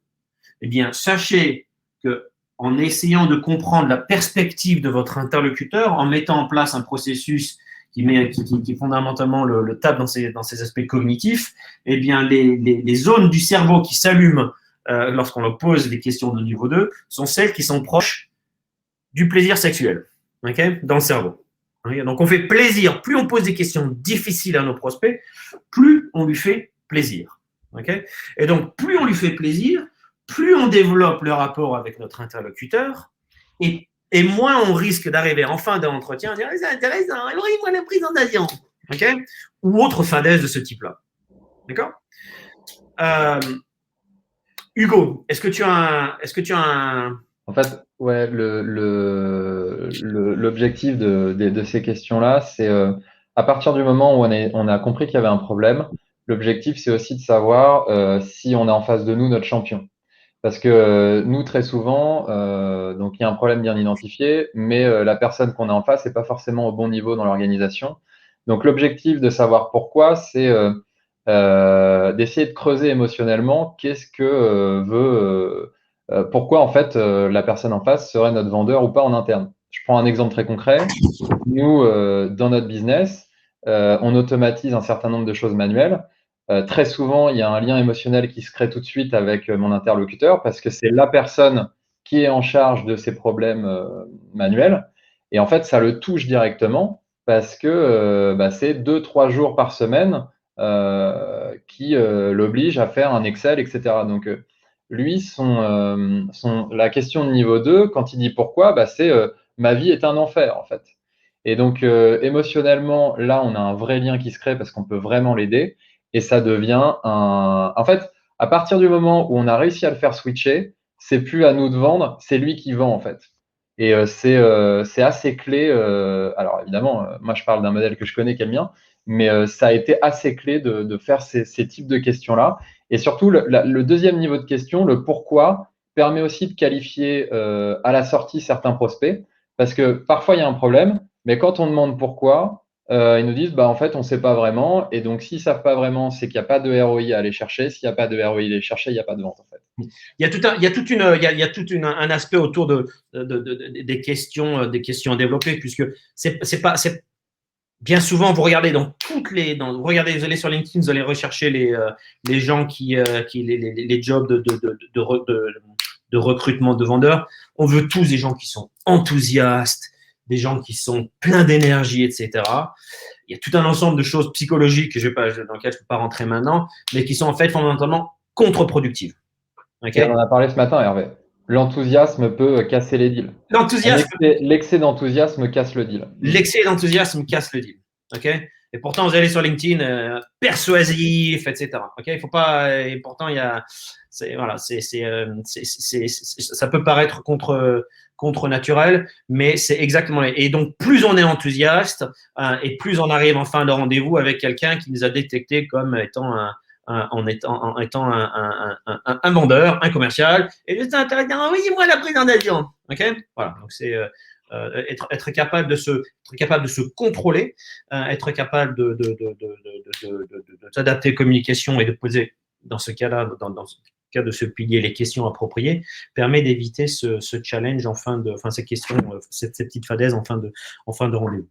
Eh bien, sachez que en essayant de comprendre la perspective de votre interlocuteur, en mettant en place un processus qui fondamentalement le tape dans ses aspects cognitifs, eh bien, les zones du cerveau qui s'allument lorsqu'on leur pose des questions de niveau 2 sont celles qui sont proches du plaisir sexuel, okay, dans le cerveau. Okay, donc, on fait plaisir. Plus on pose des questions difficiles à nos prospects, plus on lui fait plaisir. Okay, et donc, plus on lui fait plaisir, plus on développe le rapport avec notre interlocuteur et moins on risque d'arriver en fin d'entretien et dire c'est intéressant, moi la présentation, okay, ou autre fadaise de ce type-là. D'accord? Hugo, est-ce que tu as un… En fait, ouais, l'objectif de ces questions-là, c'est à partir du moment où on a compris qu'il y avait un problème, l'objectif, c'est aussi de savoir si on a en face de nous notre champion. Parce que nous, très souvent, donc il y a un problème bien identifié, mais la personne qu'on a en face n'est pas forcément au bon niveau dans l'organisation. Donc l'objectif de savoir pourquoi, c'est d'essayer de creuser émotionnellement qu'est-ce que pourquoi en fait la personne en face serait notre vendeur ou pas en interne. Je prends un exemple très concret. Nous, dans notre business, on automatise un certain nombre de choses manuelles. Très souvent, il y a un lien émotionnel qui se crée tout de suite avec mon interlocuteur parce que c'est la personne qui est en charge de ces problèmes manuels. Et en fait, ça le touche directement parce que c'est 2-3 jours par semaine qui l'oblige à faire un Excel, etc. Donc, lui, la question de niveau 2, quand il dit pourquoi, c'est ma vie est un enfer, en fait. Et donc, émotionnellement, là, on a un vrai lien qui se crée parce qu'on peut vraiment l'aider. Et ça devient En fait, à partir du moment où on a réussi à le faire switcher, c'est plus à nous de vendre, c'est lui qui vend, en fait. Et c'est assez clé. Alors, évidemment, moi, je parle d'un modèle que je connais, qui est le mien, mais ça a été assez clé de faire ces types de questions-là. Et surtout, le deuxième niveau de question, le pourquoi, permet aussi de qualifier à la sortie certains prospects. Parce que parfois, il y a un problème, mais quand on demande pourquoi, ils nous disent, en fait, on ne sait pas vraiment. Et donc, s'ils ne savent pas vraiment, c'est qu'il n'y a pas de ROI à aller chercher. S'il n'y a pas de ROI à aller chercher, il n'y a pas de vente, en fait. Il y a un aspect autour des questions à développer, puisque c'est bien souvent, vous regardez vous allez sur LinkedIn, vous allez rechercher les gens les jobs de recrutement de vendeurs. On veut tous des gens qui sont enthousiastes, des gens qui sont pleins d'énergie, etc. Il y a tout un ensemble de choses psychologiques dans lesquelles je ne peux pas rentrer maintenant, mais qui sont en fait fondamentalement contre-productives. Okay. On en a parlé ce matin, Hervé. L'enthousiasme peut casser les deals. L'excès d'enthousiasme casse le deal. L'excès d'enthousiasme casse le deal. Okay, et pourtant, vous allez sur LinkedIn, persuasif, etc. Okay, il faut pas. Et pourtant, il y a. Ça peut paraître contre-naturel, mais c'est exactement. Et donc, plus on est enthousiaste, et plus on arrive en fin de rendez-vous avec quelqu'un qui nous a détecté comme étant un vendeur, un commercial, et juste intéressant, envoyez-moi la présentation. Okay, voilà. Donc c'est être capable de se contrôler, être capable de s'adapter à la communication et de poser, dans ce cas-là, dans le cas de ce pilier, les questions appropriées, permet d'éviter ce challenge ces questions, cette petite fadaise en fin de rendez-vous.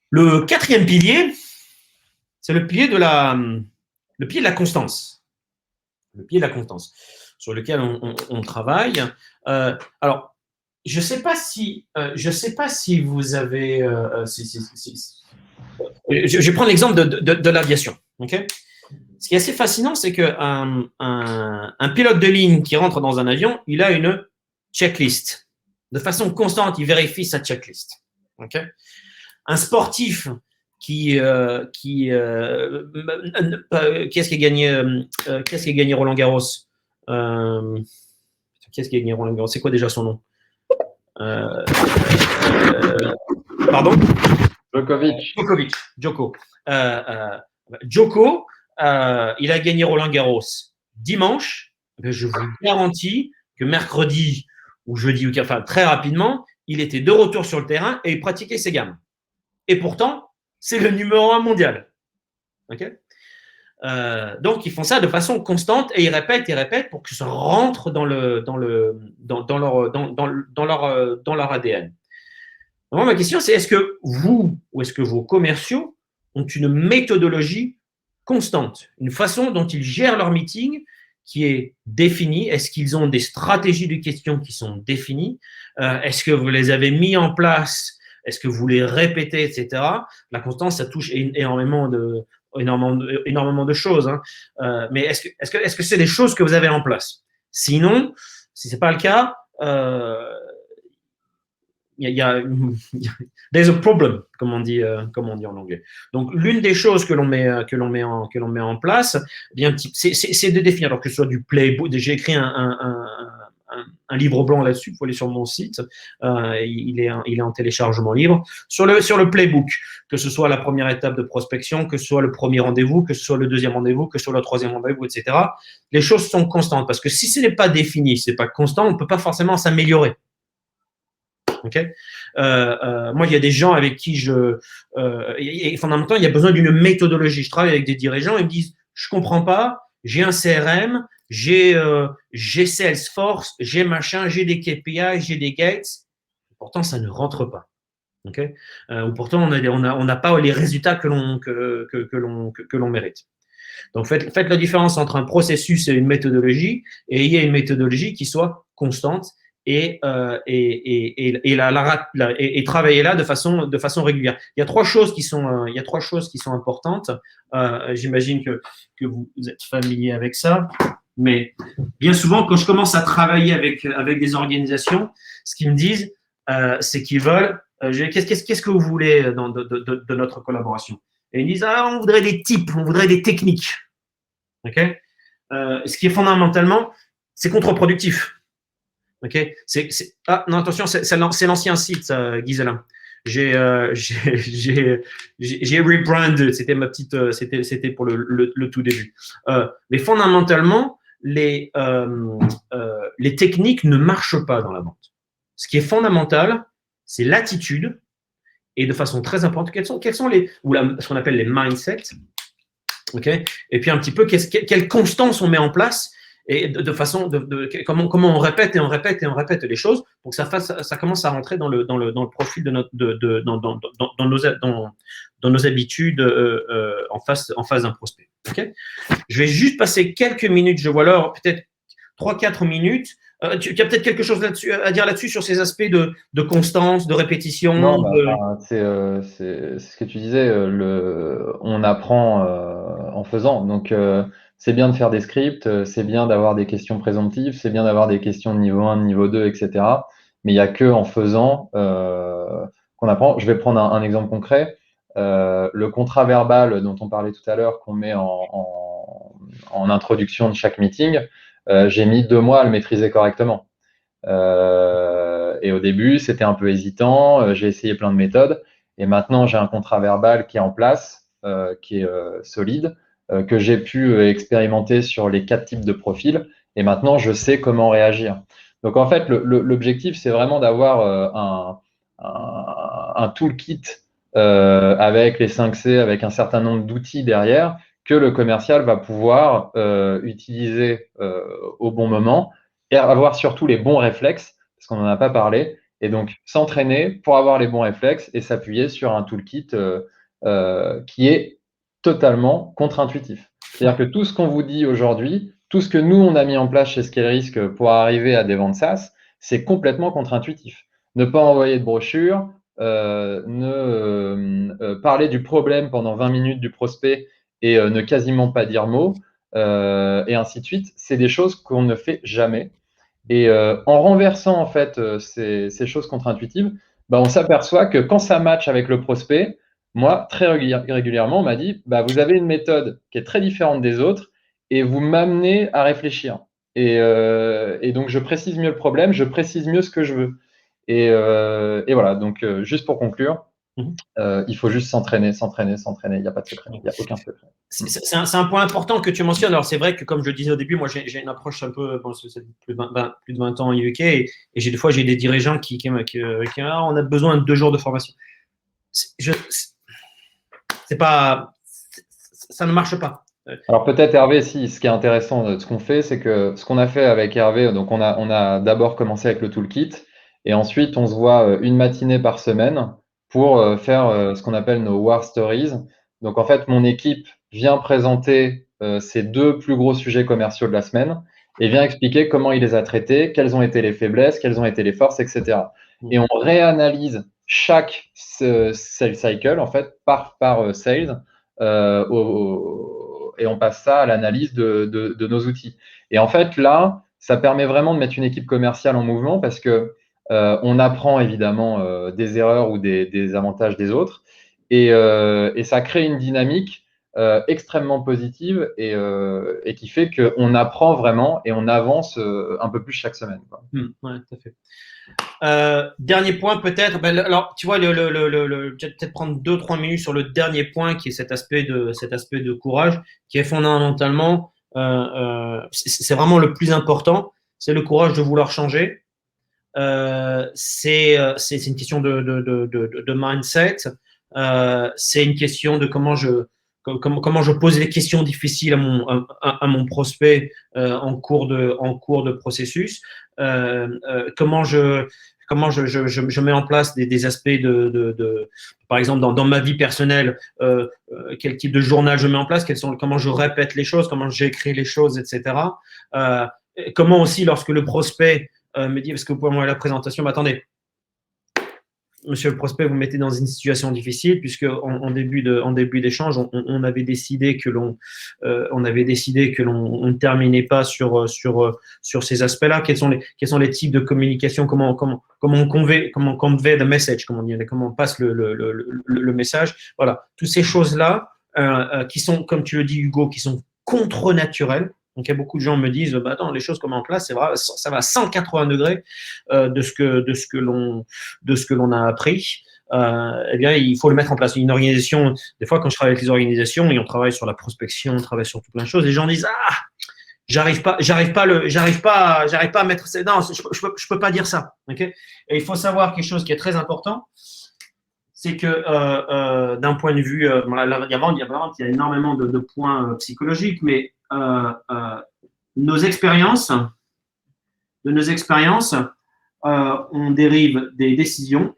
Le quatrième pilier, c'est le pilier de la constance. Le pilier de la constance, sur lequel on travaille. Alors, je ne sais pas si vous avez… je vais prendre l'exemple de l'aviation. Okay, ce qui est assez fascinant, c'est qu'un pilote de ligne qui rentre dans un avion, il a une checklist. De façon constante, il vérifie sa checklist. Okay, un sportif qu'est-ce qui a gagné Roland Garros? Qu'est-ce qui a gagné Roland Garros? C'est quoi déjà son nom? Pardon? Djoko. Djoko, il a gagné Roland Garros dimanche. Je vous garantis que mercredi ou jeudi, enfin très rapidement, il était de retour sur le terrain et il pratiquait ses gammes. et pourtant, c'est le numéro 1 mondial. Okay, donc, ils font ça de façon constante et ils répètent pour que ça rentre dans leur ADN. Donc, ma question, c'est est-ce que vous ou est-ce que vos commerciaux ont une méthodologie constante, une façon dont ils gèrent leur meeting qui est définie? Est-ce qu'ils ont des stratégies de questions qui sont définies? Est-ce que vous les avez mis en place? Est-ce que vous les répétez, etc. La constance, ça touche énormément de choses. Hein. Mais est-ce que c'est des choses que vous avez en place? Sinon, si ce n'est pas le cas, there's a problem, comme on dit en anglais. Donc, l'une des choses que l'on met en place, bien, c'est de définir, alors que ce soit du playbook. J'ai écrit un livre blanc là-dessus, il faut aller sur mon site, il est en téléchargement libre, sur le playbook, que ce soit la première étape de prospection, que ce soit le premier rendez-vous, que ce soit le deuxième rendez-vous, que ce soit le troisième rendez-vous, etc. Les choses sont constantes, parce que si ce n'est pas défini, ce n'est pas constant, on ne peut pas forcément s'améliorer. Okay, moi, il y a des gens avec qui fondamentalement, il y a besoin d'une méthodologie. Je travaille avec des dirigeants, ils me disent, je comprends pas, j'ai un CRM, j'ai Salesforce, j'ai machin, j'ai des KPI, j'ai des gates. Pourtant, ça ne rentre pas. Okay, ou pourtant, on n'a pas les résultats que l'on mérite. Donc, faites la différence entre un processus et une méthodologie, et ayez une méthodologie qui soit constante et travailler là de façon régulière. Il y a trois choses qui sont importantes. J'imagine que vous êtes familier avec ça, mais bien souvent, quand je commence à travailler avec des organisations, ce qu'ils me disent, c'est qu'ils veulent qu'est-ce que vous voulez de notre collaboration? Et ils disent, on voudrait des types, on voudrait des techniques. Okay, ce qui est fondamentalement, c'est contre-productif. Okay, non, attention, c'est l'ancien site, Gisela. J'ai rebranded, c'était ma petite, c'était pour le tout début. Mais fondamentalement, les techniques ne marchent pas dans la vente. Ce qui est fondamental, c'est l'attitude, et de façon très importante, quels sont ce qu'on appelle les mindsets. Okay, et puis un petit peu quelle constance on met en place. Et de façon, comment on répète et on répète et on répète les choses pour que ça commence à rentrer dans le profil dans nos habitudes en face d'un prospect. Okay, je vais juste passer quelques minutes, je vois l'heure, peut-être 3-4 minutes. Tu as peut-être quelque chose à dire là-dessus sur ces aspects de constance, de répétition? Non, c'est ce que tu disais, on apprend en faisant. Donc, c'est bien de faire des scripts, c'est bien d'avoir des questions présomptives, c'est bien d'avoir des questions de niveau 1, de niveau 2, etc. Mais il n'y a que en faisant qu'on apprend. Je vais prendre un exemple concret. Le contrat verbal dont on parlait tout à l'heure, qu'on met en introduction de chaque meeting, j'ai mis 2 mois à le maîtriser correctement. Et au début, c'était un peu hésitant. J'ai essayé plein de méthodes. Et maintenant, j'ai un contrat verbal qui est en place, qui est solide, que j'ai pu expérimenter sur les 4 types de profils. Et maintenant, je sais comment réagir. Donc, en fait, l'objectif, c'est vraiment d'avoir un toolkit avec les 5C, avec un certain nombre d'outils derrière que le commercial va pouvoir utiliser au bon moment et avoir surtout les bons réflexes, parce qu'on n'en a pas parlé, et donc s'entraîner pour avoir les bons réflexes et s'appuyer sur un toolkit qui est totalement contre-intuitif. C'est-à-dire que tout ce qu'on vous dit aujourd'hui, tout ce que nous, on a mis en place chez ScaleRisk pour arriver à des ventes SaaS, c'est complètement contre-intuitif. Ne pas envoyer de brochure, parler du problème pendant 20 minutes du prospect et ne quasiment pas dire mot, et ainsi de suite, c'est des choses qu'on ne fait jamais. Et en renversant en fait ces choses contre-intuitives, on s'aperçoit que quand ça match avec le prospect, moi, très régulièrement, on m'a dit, vous avez une méthode qui est très différente des autres et vous m'amenez à réfléchir. Et donc, je précise mieux le problème, je précise mieux ce que je veux. Et voilà, donc juste pour conclure, il faut juste s'entraîner. Il n'y a pas de secret, il n'y a aucun secret. C'est un point important que tu mentionnes. Alors, c'est vrai que, comme je le disais au début, moi, j'ai une approche un peu, c'est plus de 20 ans en UK, et des fois, j'ai des dirigeants qui on a besoin de 2 jours de formation. ça ne marche pas. Alors peut-être Hervé, si ce qui est intéressant de ce qu'on fait, c'est que ce qu'on a fait avec Hervé, donc on a d'abord commencé avec le toolkit et ensuite on se voit une matinée par semaine pour faire ce qu'on appelle nos War Stories. Donc en fait, mon équipe vient présenter ces 2 plus gros sujets commerciaux de la semaine et vient expliquer comment il les a traités, quelles ont été les faiblesses, quelles ont été les forces, etc. Et on réanalyse chaque sales cycle en fait par sales et on passe ça à l'analyse de nos outils. Et en fait, là, ça permet vraiment de mettre une équipe commerciale en mouvement parce que on apprend évidemment des erreurs ou des avantages des autres et ça crée une dynamique extrêmement positive et qui fait qu'on apprend vraiment et on avance un peu plus chaque semaine, quoi. Ouais, tout à fait. Dernier point peut-être. Alors, tu vois, peut-être prendre 2-3 minutes sur le dernier point qui est cet aspect de courage, qui est fondamentalement, c'est vraiment le plus important. C'est le courage de vouloir changer. C'est une question de mindset. C'est une question de comment je pose les questions difficiles à mon prospect en cours de processus. Comment je mets en place des aspects par exemple, dans ma vie personnelle, quel type de journal je mets en place, comment je répète les choses, comment j'écris les choses, etc. Comment aussi, lorsque le prospect me dit, parce que vous pouvez m'envoyer la présentation, mais attendez, monsieur le prospect, vous mettez dans une situation difficile puisque en début d'échange, on avait décidé que l'on ne terminait pas sur ces aspects-là. Quels sont les types de communication, comment on convey the message, comment on passe le message. Voilà, toutes ces choses-là qui sont, comme tu le dis Hugo, qui sont contre-naturelles. Donc, il y a beaucoup de gens me disent, attends, les choses qu'on met en place, c'est vrai, ça va à 180 degrés de ce que l'on a appris. Eh bien, il faut le mettre en place. Une organisation, des fois, quand je travaille avec les organisations et on travaille sur la prospection, on travaille sur tout plein de choses, les gens disent, j'arrive pas à mettre ça. Non, je peux pas dire ça. Okay, et il faut savoir quelque chose qui est très important. C'est que d'un point de vue, il y a énormément de points psychologiques, mais de nos expériences, on dérive des décisions,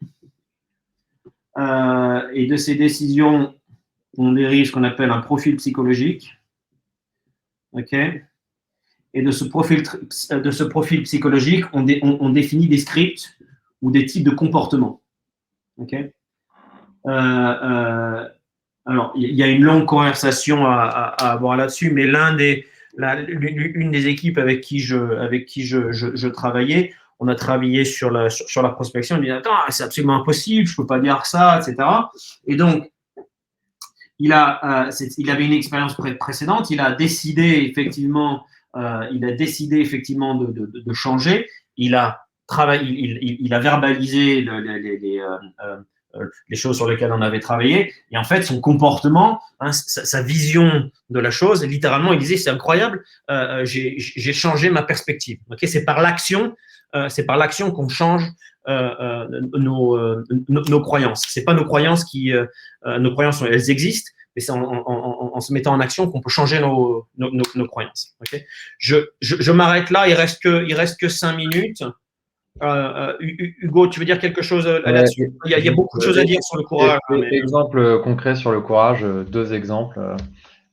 et de ces décisions, on dérive ce qu'on appelle un profil psychologique. Ok. Et de ce profil psychologique, on définit des scripts ou des types de comportements. Ok. Alors, il y a une longue conversation à avoir là-dessus, mais une des équipes avec qui je travaillais, on a travaillé sur la prospection. On dit, attends, c'est absolument impossible, je peux pas dire ça, etc. Et donc, il avait une expérience précédente, il a décidé effectivement de changer. Il a verbalisé les choses sur lesquelles on avait travaillé. Et en fait, son comportement, sa vision de la chose, littéralement, il disait, c'est incroyable, j'ai changé ma perspective. Okay, c'est par l'action qu'on change nos croyances. C'est pas nos croyances nos croyances, elles existent, mais c'est en se mettant en action qu'on peut changer nos croyances. Okay, je m'arrête là, il reste que 5 minutes. Hugo, tu veux dire quelque chose là-dessus? Il y a beaucoup de choses à dire sur le courage. Exemple concret sur le courage, 2 exemples.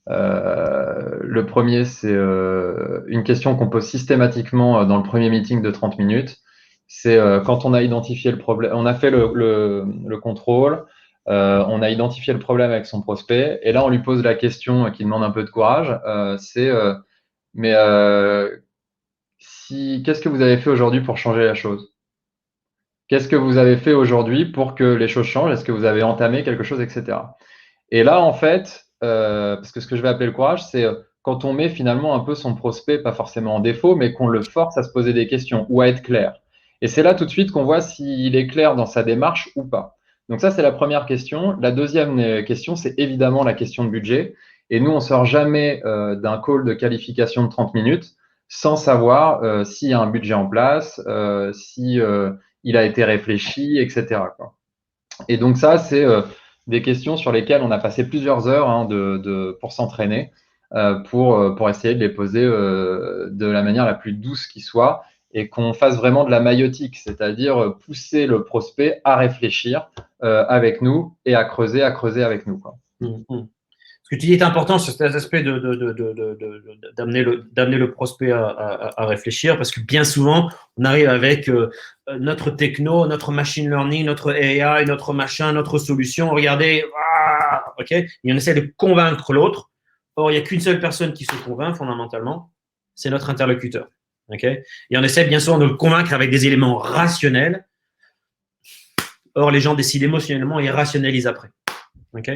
Le premier, c'est une question qu'on pose systématiquement dans le premier meeting de 30 minutes. C'est quand on a identifié le problème, on a fait le contrôle, on a identifié le problème avec son prospect, et là, on lui pose la question qui demande un peu de courage, qu'est-ce que vous avez fait aujourd'hui pour changer la chose? Qu'est-ce que vous avez fait aujourd'hui pour que les choses changent? Est-ce que vous avez entamé quelque chose, etc. Et là, en fait, parce que ce que je vais appeler le courage, c'est quand on met finalement un peu son prospect, pas forcément en défaut, mais qu'on le force à se poser des questions ou à être clair. Et c'est là tout de suite qu'on voit s'il est clair dans sa démarche ou pas. Donc ça, c'est la première question. La deuxième question, c'est évidemment la question de budget. Et nous, on ne sort jamais d'un call de qualification de 30 minutes sans savoir s'il y a un budget en place, si il a été réfléchi, etc., quoi. Et donc ça, c'est des questions sur lesquelles on a passé plusieurs heures hein, pour s'entraîner, pour essayer de les poser de la manière la plus douce qui soit et qu'on fasse vraiment de la maïotique, c'est-à-dire pousser le prospect à réfléchir avec nous et à creuser avec nous, quoi. Ce que tu dis est important sur cet aspect d'amener le prospect à réfléchir, parce que bien souvent, on arrive avec notre techno, notre machine learning, notre AI, notre machin, notre solution. Regardez, OK, et on essaie de convaincre l'autre. Or, il n'y a qu'une seule personne qui se convainc fondamentalement, c'est notre interlocuteur. OK, et on essaie bien souvent de le convaincre avec des éléments rationnels. Or, les gens décident émotionnellement et rationalisent après. OK,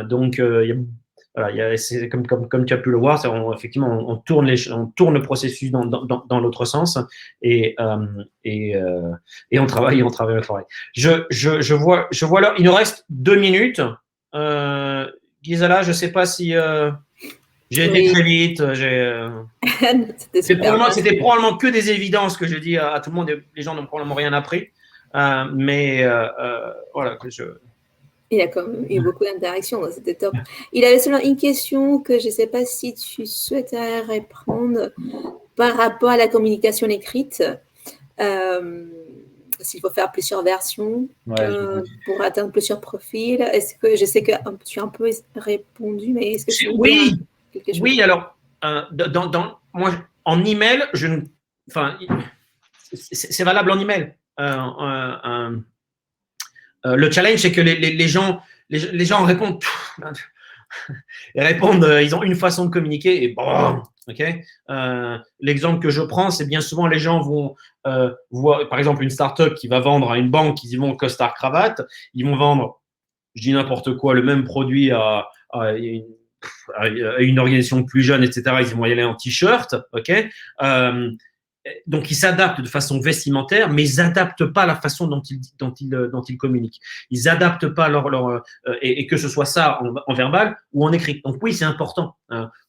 donc, c'est comme tu as pu le voir, effectivement, on tourne le processus dans l'autre sens et on travaille au travail. Je vois là, il nous reste 2 minutes. Gisela, je ne sais pas si j'ai été très vite. C'était probablement que des évidences que je dis à tout le monde. Les gens n'ont probablement rien appris. Mais voilà, il y a quand même eu beaucoup d'interactions, c'était top. Il avait seulement une question que je ne sais pas si tu souhaitais répondre par rapport à la communication écrite. S'il faut faire plusieurs versions pour atteindre plusieurs profils. Est-ce que je sais que tu as un peu répondu, mais est-ce que tu quelque chose? Oui, alors moi en email, c'est valable en email. Le challenge, c'est que les gens répondent. Ils répondent, ils ont une façon de communiquer et bon, ok. L'exemple que je prends, c'est bien souvent les gens vont voir, par exemple, une startup qui va vendre à une banque, ils y vont costard cravate, ils vont vendre, je dis n'importe quoi, le même produit à une organisation plus jeune, etc. Ils vont y aller en t-shirt, ok. Donc, ils s'adaptent de façon vestimentaire, mais ils n'adaptent pas la façon dont ils communiquent. Ils n'adaptent pas et que ce soit ça en verbal ou en écrit. Donc, oui, c'est important.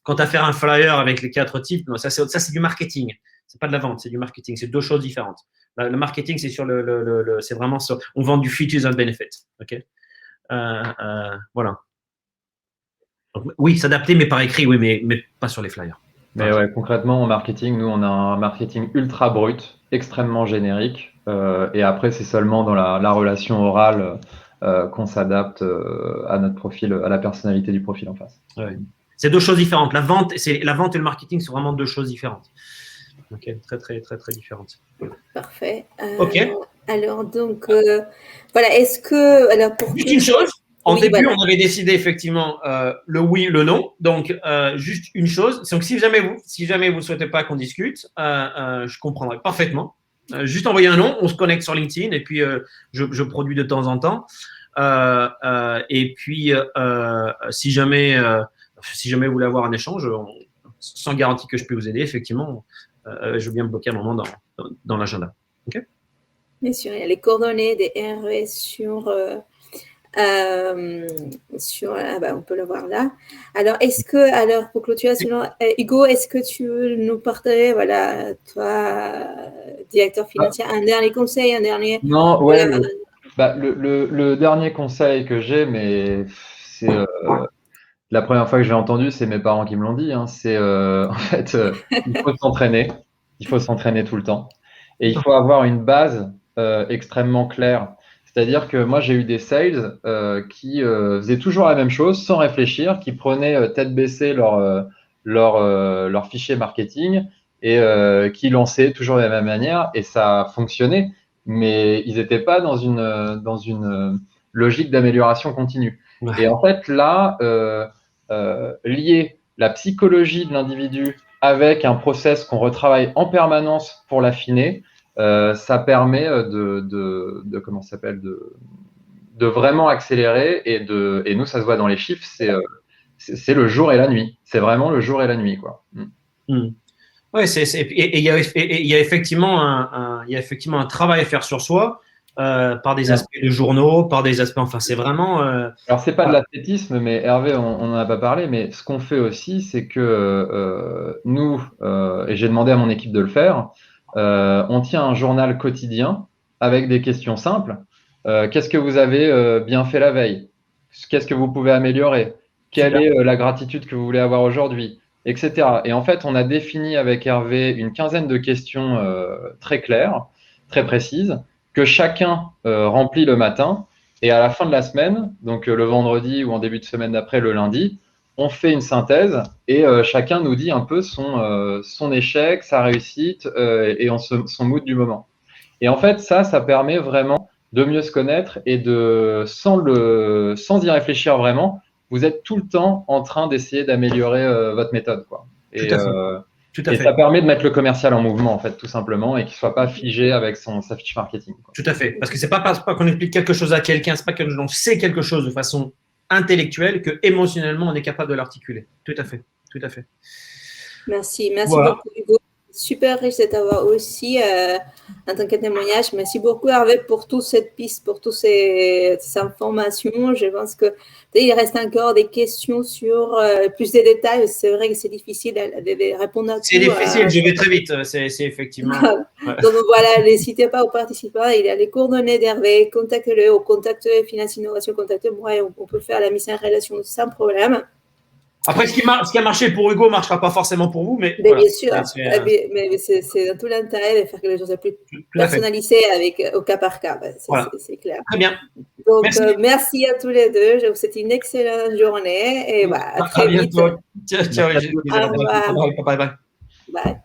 Quant à faire un flyer avec les 4 types, ça c'est du marketing. C'est pas de la vente, c'est du marketing. C'est 2 choses différentes. Le marketing, c'est sur c'est vraiment ça. On vend du features and benefits. Ok. Voilà. Donc, oui, s'adapter, mais par écrit, oui, mais pas sur les flyers. Mais ouais, concrètement, en marketing, nous, on a un marketing ultra brut, extrêmement générique. Et après, c'est seulement dans la relation orale qu'on s'adapte à notre profil, à la personnalité du profil en face. Ouais. C'est 2 choses différentes. La vente et le marketing sont vraiment 2 choses différentes. Ok, très, très, très, très différentes. Parfait. Ok. Alors, donc, voilà, est-ce que… Alors, juste une chose. En début, on avait décidé effectivement le oui, le non. Donc, juste une chose. Donc, si jamais vous ne souhaitez pas qu'on discute, je comprendrai parfaitement. Juste envoyer un nom, on se connecte sur LinkedIn et puis je produis de temps en temps. Et puis, si jamais vous voulez avoir un échange, sans garantie que je peux vous aider, effectivement, je veux bien me bloquer un moment dans l'agenda. OK ? Bien sûr, il y a les coordonnées des RE sur on peut le voir là. Alors, pour clôturer, Hugo, est-ce que tu veux nous partager, voilà, toi, directeur financier, un dernier conseil, un dernier… Non, ouais, le dernier conseil que j'ai, mais c'est la première fois que j'ai entendu, c'est mes parents qui me l'ont dit, hein, c'est en fait, il faut s'entraîner, tout le temps. Et il faut avoir une base extrêmement claire. C'est-à-dire que moi, j'ai eu des sales qui faisaient toujours la même chose sans réfléchir, qui prenaient tête baissée leur fichier marketing et qui lançaient toujours de la même manière et ça fonctionnait, mais ils n'étaient pas dans une logique d'amélioration continue. Ouais. Et en fait, là, lier la psychologie de l'individu avec un process qu'on retravaille en permanence pour l'affiner, ça permet comment ça s'appelle, de vraiment accélérer et nous, ça se voit dans les chiffres, c'est le jour et la nuit. C'est vraiment le jour et la nuit, quoi. Oui, il y a effectivement un travail à faire sur soi par des aspects de journaux, par des aspects, enfin, c'est vraiment… Alors, c'est pas de l'athétisme, mais Hervé, on n'en a pas parlé, mais ce qu'on fait aussi, c'est que nous, et j'ai demandé à mon équipe de le faire, on tient un journal quotidien avec des questions simples Qu'est-ce que vous avez bien fait la veille? Qu'est-ce que vous pouvez améliorer? Quelle est la gratitude que vous voulez avoir aujourd'hui? Etc. Et en fait, on a défini avec Hervé une quinzaine de questions très claires, très précises, que chacun remplit le matin. Et à la fin de la semaine, donc le vendredi ou en début de semaine d'après, le lundi, on fait une synthèse et chacun nous dit un peu son échec, sa réussite et son mood du moment. Et en fait, ça permet vraiment de mieux se connaître et sans y réfléchir vraiment, vous êtes tout le temps en train d'essayer d'améliorer votre méthode, quoi. Tout à fait. Tout à Et fait. ça permet de mettre le commercial en mouvement, en fait, tout simplement, et qu'il ne soit pas figé avec sa fiche marketing, quoi. Tout à fait. Parce que c'est pas qu'on explique quelque chose à quelqu'un, c'est pas que l'on sait quelque chose de façon intellectuelle que émotionnellement on est capable de l'articuler. Tout à fait. Tout à fait. Merci beaucoup, Hugo. Super riche de t'avoir aussi en tant que témoignage. Merci beaucoup, Hervé, pour toute cette piste, pour toutes ces informations. Je pense qu'il reste encore des questions sur plus de détails. C'est vrai que c'est difficile de répondre à tout. C'est difficile, je vais très vite. C'est effectivement. Donc voilà, n'hésitez pas aux participants. Il y a les coordonnées d'Hervé. Contactez-le ou contactez Finance Innovation. Contactez-moi et on peut faire la mise en relation sans problème. Après, ce qui a marché pour Hugo ne marchera pas forcément pour vous, mais voilà. Bien sûr, mais c'est dans tout l'intérêt de faire quelque chose de plus personnalisé au cas par cas. Voilà. C'est clair. Très bien. Donc, merci à tous les deux. Je vous souhaite une excellente journée et à très vite. Ciao, ciao. Bye bye. Bye.